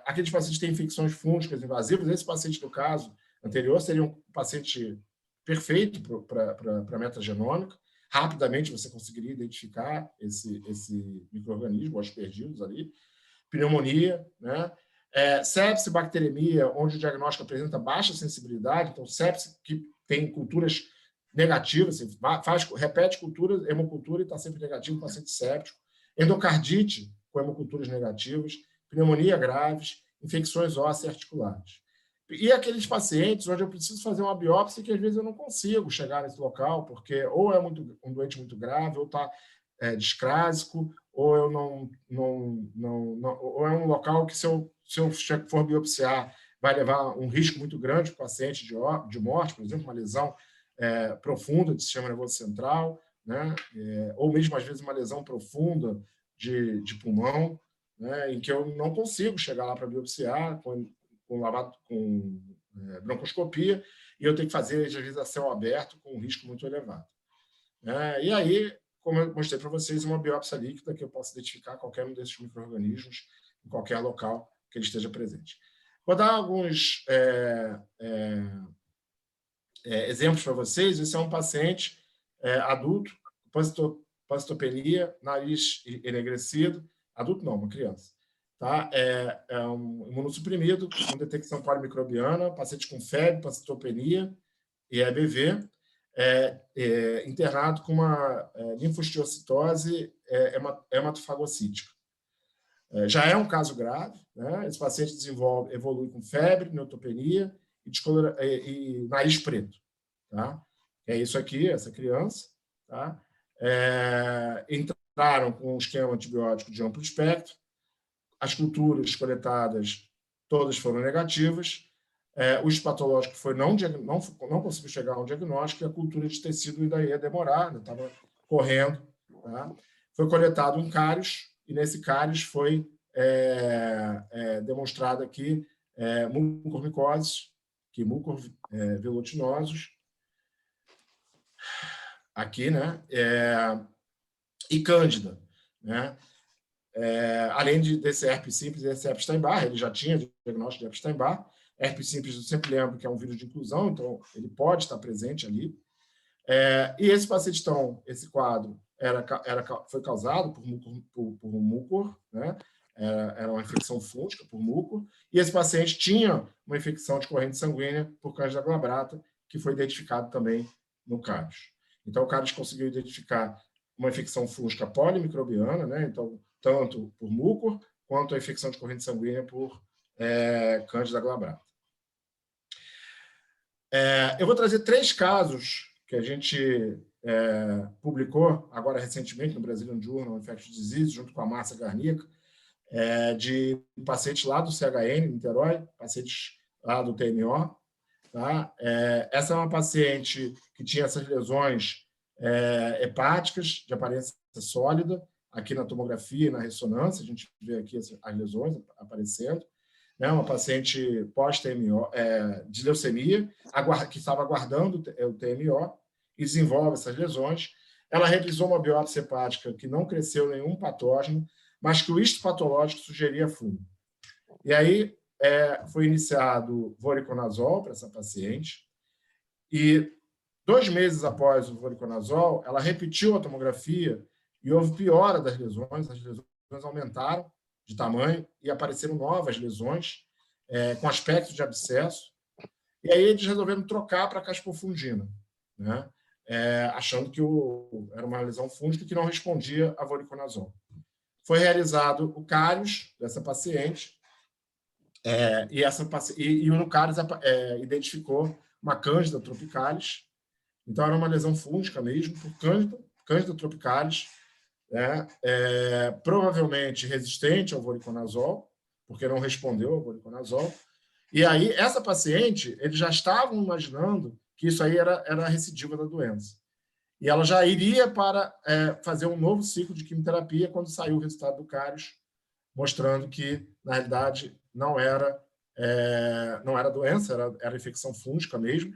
aqueles pacientes que têm infecções fúngicas invasivas, esse paciente, no caso anterior, seria um paciente perfeito para a metagenômica. Rapidamente você conseguiria identificar esse micro-organismo, os aspergilos ali. Pneumonia, né? Sepse, bacteremia, onde o diagnóstico apresenta baixa sensibilidade, então sepse que tem culturas negativas, você repete cultura, hemocultura e está sempre negativo, paciente séptico. Endocardite, com hemoculturas negativas, pneumonia graves, infecções ósseas articulares. E aqueles pacientes onde eu preciso fazer uma biópsia que às vezes eu não consigo chegar nesse local, porque ou é um doente muito grave, ou está discrásico, ou eu ou é um local que, se eu for biopsiar, vai levar um risco muito grande para o paciente de morte, por exemplo, uma lesão profunda do sistema nervoso central, né? Ou mesmo, às vezes, uma lesão profunda de pulmão, né? Em que eu não consigo chegar lá para biopsiar com broncoscopia, e eu tenho que fazer, às vezes, a céu aberto, com um risco muito elevado. E aí, como eu mostrei para vocês, uma biópsia líquida que eu posso identificar qualquer um desses micro-organismos em qualquer local que ele esteja presente. Vou dar alguns exemplos para vocês. Esse é um paciente adulto, pancitopenia, nariz enegrecido. Adulto não, uma criança. Tá? É um imunossuprimido, com detecção polimicrobiana, paciente com febre, pancitopenia e EBV, internado com uma linfostiocitose hematofagocítica. Já é um caso grave, né? Esse paciente evolui com febre, neutropenia e nariz preto. Tá? É isso aqui, essa criança. Tá? Entraram com um esquema antibiótico de amplo espectro, as culturas coletadas todas foram negativas, o histopatológico não conseguiu chegar a um diagnóstico, e a cultura de tecido ainda ia demorar, estava correndo. Tá? Foi coletado um cários, e nesse cários foi demonstrado aqui mucormicoses, mucor velutinosos, aqui, né? E cândida, né? Além desse herpes simples e esse Epstein-Barr, ele já tinha diagnóstico de Epstein-Barr. Herpes simples, eu sempre lembro que é um vírus de inclusão, então ele pode estar presente ali. E esse paciente, então, esse quadro foi causado por mucor, né? Era uma infecção fúngica por mucor, e esse paciente tinha uma infecção de corrente sanguínea por Candida glabrata, que foi identificado também no cários. Então, o cários conseguiu identificar uma infecção fúngica polimicrobiana, né? Então, tanto por mucor, quanto a infecção de corrente sanguínea por Candida glabrata. Eu vou trazer 3 casos que a gente publicou agora recentemente no Brazilian Journal of Infectious Diseases, junto com a Márcia Garnica, de pacientes lá do CHN, Niterói, pacientes lá do TMO. Tá? Essa é uma paciente que tinha essas lesões hepáticas de aparência sólida, aqui na tomografia e na ressonância, a gente vê aqui as lesões aparecendo. Uma paciente pós-TMO, de leucemia, que estava aguardando o TMO, e desenvolve essas lesões. Ela realizou uma biópsia hepática que não cresceu nenhum patógeno, mas que o histopatológico sugeria fungo. E aí foi iniciado voriconazol para essa paciente, e 2 meses após o voriconazol, ela repetiu a tomografia e houve piora das lesões, as lesões aumentaram de tamanho e apareceram novas lesões com aspecto de abscesso, e aí eles resolveram trocar para caspofungina, né? achando que era uma lesão fúngica que não respondia a voriconazol. Foi realizado o cários dessa paciente, e no cários identificou uma Cândida tropicalis. Então, era uma lesão fúngica mesmo, por Cândida tropicalis, provavelmente resistente ao voriconazol, porque não respondeu ao voriconazol. E aí, essa paciente, eles já estavam imaginando que isso aí era a recidiva da doença. E ela já iria para fazer um novo ciclo de quimioterapia quando saiu o resultado do cários, mostrando que, na realidade, não era doença, era infecção fúngica mesmo,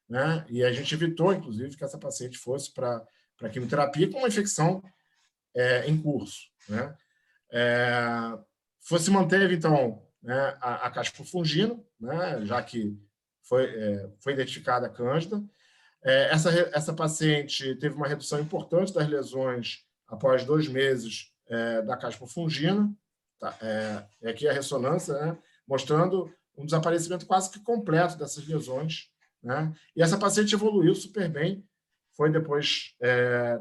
né? E a gente evitou, inclusive, que essa paciente fosse para quimioterapia com uma infecção em curso, né? Se manteve, então, né, a caspofungina, né, já que foi identificada a Cândida. Essa paciente teve uma redução importante das lesões após 2 meses da caspofungina. Tá? Aqui a ressonância, né, mostrando um desaparecimento quase que completo dessas lesões, né? E essa paciente evoluiu super bem, foi depois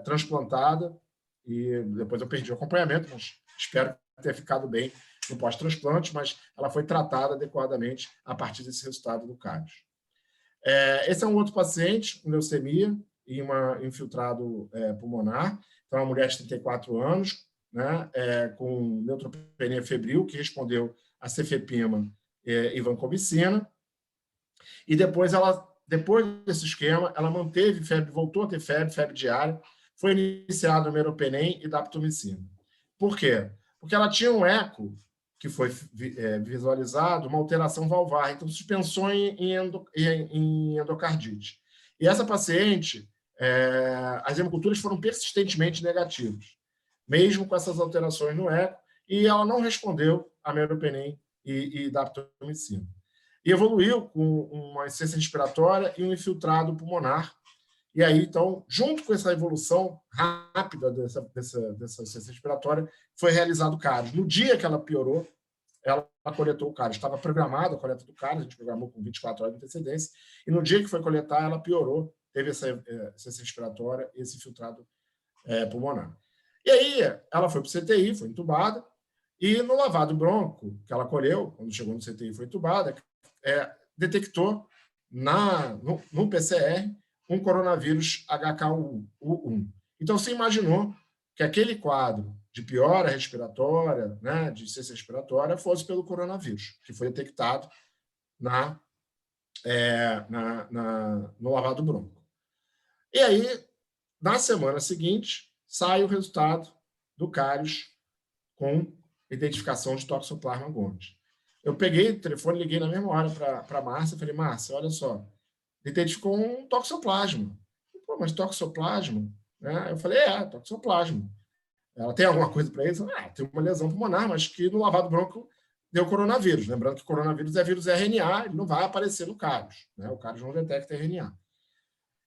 transplantada, e depois eu perdi o acompanhamento, mas espero ter ficado bem no pós-transplante, mas ela foi tratada adequadamente a partir desse resultado do cários. Esse é um outro paciente com leucemia e um infiltrado pulmonar. Então, uma mulher de 34 anos, né, com neutropenia febril, que respondeu a cefepima e vancomicina. E depois desse esquema, ela manteve febre, voltou a ter febre diária, foi iniciado o meropenem e daptomicina. Por quê? Porque ela tinha um eco que foi visualizado, uma alteração valvar, então suspensão em endocardite. E essa paciente, as hemoculturas foram persistentemente negativas, mesmo com essas alterações no eco, e ela não respondeu a meropenem e daptomicina. E evoluiu com uma insuficiência respiratória e um infiltrado pulmonar. E aí, então, junto com essa evolução rápida dessa insuficiência respiratória, foi realizado o cários. No dia que ela piorou, ela coletou o cários. Estava programada a coleta do cários, a gente programou com 24 horas de antecedência, e no dia que foi coletar, ela piorou, teve essa insuficiência respiratória e esse infiltrado pulmonar. E aí, ela foi para o CTI, foi entubada, e no lavado bronco que ela colheu, quando chegou no CTI e foi entubada, detectou no PCR um coronavírus HK1. Então, se imaginou que aquele quadro de piora respiratória, né, de insuficiência respiratória, fosse pelo coronavírus, que foi detectado no lavado bronco. E aí, na semana seguinte, sai o resultado do cários com identificação de Toxoplasma gondii. Eu peguei o telefone, liguei na mesma hora para a Márcia e falei, Márcia, olha só, identificou um toxoplasma. Pô, mas toxoplasma? Né? Eu falei, toxoplasma. Ela tem alguma coisa para isso? Tem uma lesão pulmonar, mas que no lavado bronco deu coronavírus. Lembrando que coronavírus é vírus RNA, ele não vai aparecer no cários, né? O cários não detecta RNA.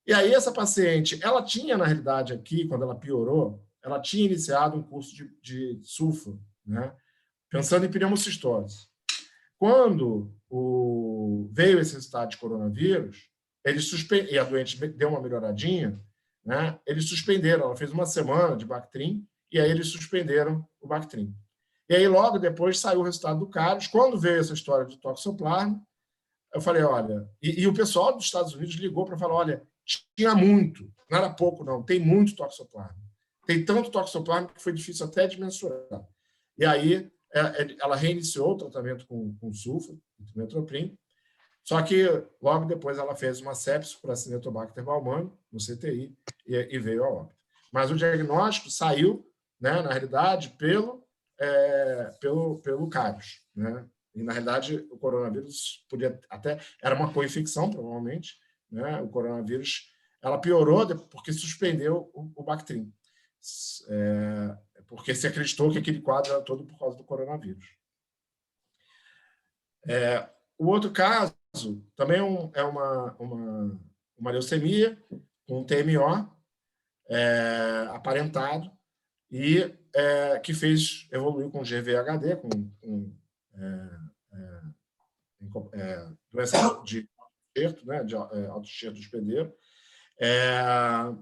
E aí essa paciente, ela tinha, na realidade, aqui, quando ela piorou, ela tinha iniciado um curso de sulfa, né? Pensando em pneumocistose. Quando veio esse resultado de coronavírus, e a doente deu uma melhoradinha, né? Eles suspenderam, ela fez uma semana de Bactrim, e aí eles suspenderam o Bactrim. E aí, logo depois, saiu o resultado do cários. Quando veio essa história de toxoplasma, eu falei, olha... E o pessoal dos Estados Unidos ligou para falar, olha, tinha muito, não era pouco, não, tem muito toxoplasma. Tem tanto toxoplasma que foi difícil até de mensurar. E aí, ela reiniciou o tratamento com sulfa, metroprim, só que logo depois ela fez uma sepsis por Acinetobacter baumannii no CTI e veio a óbito. Mas o diagnóstico saiu, né, na realidade, pelo cários, né? E, na realidade, o coronavírus podia até... Era uma co-infecção, provavelmente, né? O coronavírus... Ela piorou porque suspendeu o Bactrim. Porque se acreditou que aquele quadro era todo por causa do coronavírus. O outro caso também é uma leucemia com TMO aparentado e que fez evoluir com GVHD, com doença de enxerto, né, de autoenxerto hospedeiro. É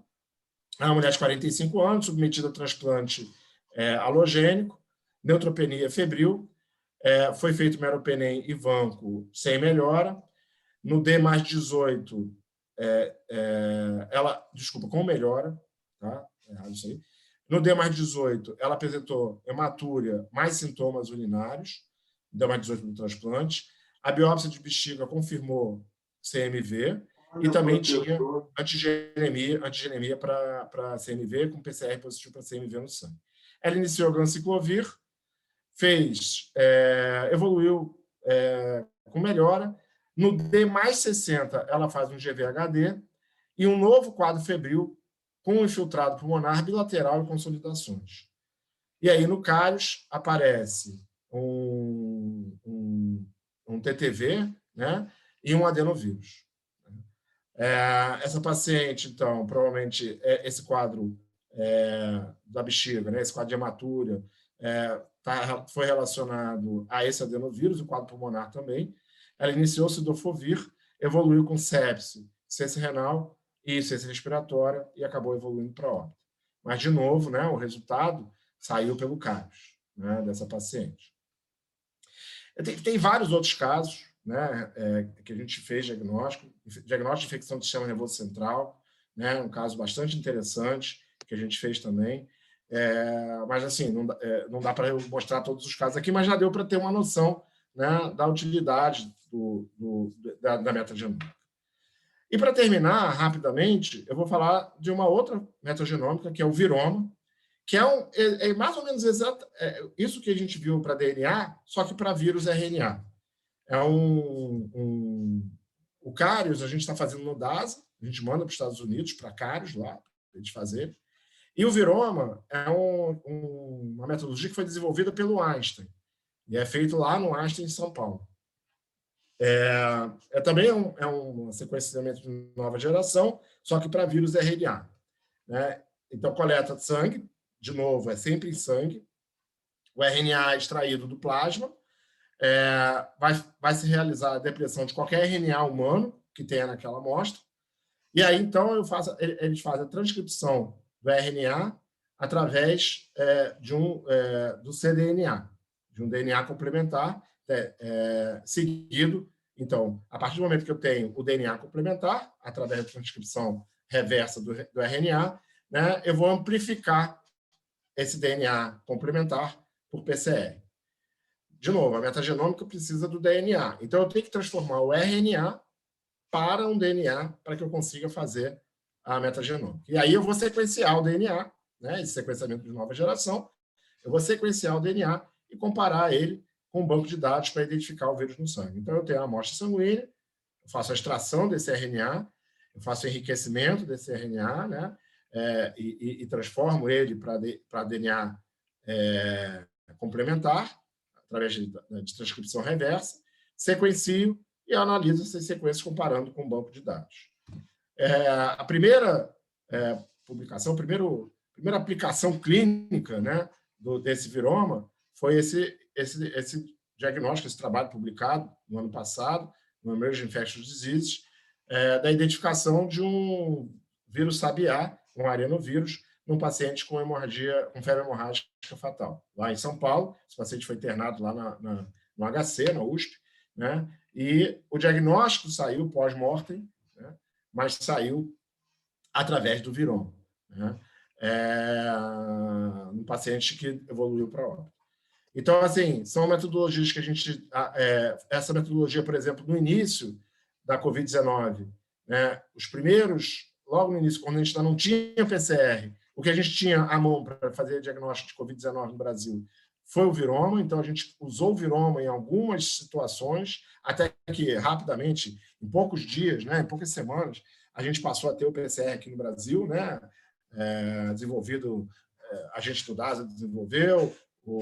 uma mulher de 45 anos, submetida a transplante halogênico, neutropenia febril, foi feito meropenem e vanco sem melhora. No D+18, com melhora, tá? Errado isso aí. No D+18, ela apresentou hematúria mais sintomas urinários, D+18 do transplante. A biópsia de bexiga confirmou CMV e também tinha antigenemia para CMV, com PCR positivo para CMV no sangue. Ela iniciou ganciclovir, evoluiu com melhora. No D+60, ela faz um GVHD e um novo quadro febril com infiltrado pulmonar bilateral e consolidações. E aí, no cários, aparece um TTV, né, e um adenovírus. Essa paciente, então, provavelmente, esse quadro da bexiga, né, esse quadro de hematúria, foi relacionado a esse adenovírus, o quadro pulmonar também. Ela iniciou cidofovir, evoluiu com sepse, ciência renal e ciência respiratória e acabou evoluindo para óbito. Mas, de novo, né, o resultado saiu pelo cários, né, dessa paciente. Tem vários outros casos, né, que a gente fez diagnóstico de infecção do sistema nervoso central, né, um caso bastante interessante que a gente fez também. Mas, assim, não dá para eu mostrar todos os casos aqui, mas já deu para ter uma noção, né, da utilidade da metagenômica. E, para terminar, rapidamente, eu vou falar de uma outra metagenômica, que é o viroma, que é mais ou menos isso que a gente viu para DNA, só que para vírus RNA. O cários a gente está fazendo no DASA, a gente manda para os Estados Unidos, para cários lá, para eles fazerem. E o viroma é uma metodologia que foi desenvolvida pelo Einstein, e é feito lá no Einstein, em São Paulo. Também um sequenciamento de nova geração, só que para vírus RNA. Né? Então, coleta de sangue, de novo, é sempre em sangue. O RNA é extraído do plasma. Vai se realizar a depressão de qualquer RNA humano que tenha naquela amostra. E aí, então, eles fazem a transcrição do RNA através do cDNA, de um DNA complementar, seguido. Então, a partir do momento que eu tenho o DNA complementar, através da transcrição reversa do RNA, né, eu vou amplificar esse DNA complementar por PCR. De novo, a metagenômica precisa do DNA. Então, eu tenho que transformar o RNA para um DNA para que eu consiga fazer a metagenômica. E aí eu vou sequenciar o DNA, né, esse sequenciamento de nova geração, eu vou sequenciar o DNA e comparar ele com um banco de dados para identificar o vírus no sangue. Então, eu tenho a amostra sanguínea, eu faço a extração desse RNA, eu faço o enriquecimento desse RNA, né, e transformo ele para DNA complementar, através de transcrição reversa, sequencio e analiso essas sequências comparando com o banco de dados. A primeira publicação, a primeira aplicação clínica, né, desse viroma foi esse diagnóstico, esse trabalho publicado no ano passado, no Emerging Infectious Diseases, da identificação de um vírus sabiá, um arenovírus, num paciente com febre hemorrágica fatal. Lá em São Paulo, esse paciente foi internado lá no HC, na USP, né? E o diagnóstico saiu pós-mortem, né? Mas saiu através do viroma, né? Um paciente que evoluiu para óbito. Então, assim, são metodologias que a gente... essa metodologia, por exemplo, no início da Covid-19, né? Os primeiros, logo no início, quando a gente ainda não tinha PCR, o que a gente tinha à mão para fazer diagnóstico de Covid-19 no Brasil foi o viroma, então a gente usou o viroma em algumas situações, até que, rapidamente, em poucos dias, né, em poucas semanas, a gente passou a ter o PCR aqui no Brasil, né, desenvolvido, a gente do DASA desenvolveu,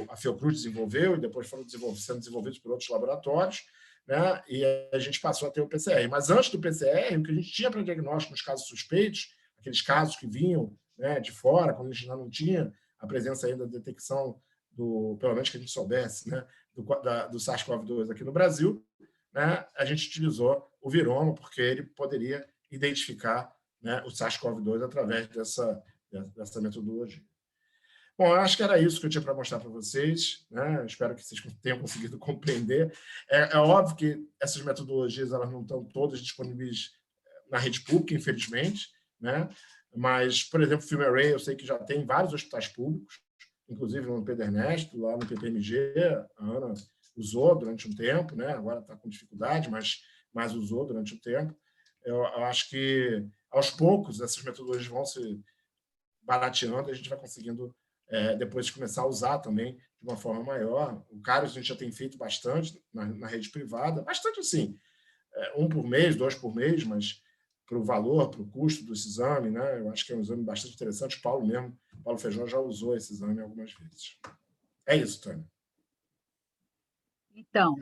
a Fiocruz desenvolveu, e depois foram sendo desenvolvidos por outros laboratórios, né, e a gente passou a ter o PCR. Mas antes do PCR, o que a gente tinha para diagnóstico nos casos suspeitos, aqueles casos que vinham, né, de fora, quando a gente ainda não tinha a presença ainda da detecção pelo menos que a gente soubesse, né, do SARS-CoV-2 aqui no Brasil, né, a gente utilizou o viroma, porque ele poderia identificar né, o SARS-CoV-2 através dessa metodologia. Bom, eu acho que era isso que eu tinha para mostrar para vocês, né? Eu espero que vocês tenham conseguido compreender. É óbvio que essas metodologias elas não estão todas disponíveis na rede pública, infelizmente, né? Mas, por exemplo, o FilmArray, eu sei que já tem em vários hospitais públicos, inclusive no Pedro Ernesto, lá no PPMG, a Ana usou durante um tempo, né? Agora está com dificuldade, mas usou durante um tempo. Eu acho que, aos poucos, essas metodologias vão se barateando e a gente vai conseguindo depois começar a usar também de uma forma maior. O Kairos a gente já tem feito bastante na rede privada, bastante assim, 1 por mês, 2 por mês, mas para o valor, para o custo desse exame, né? Eu acho que é um exame bastante interessante. Paulo Feijó já usou esse exame algumas vezes. É isso, Tânia. Então,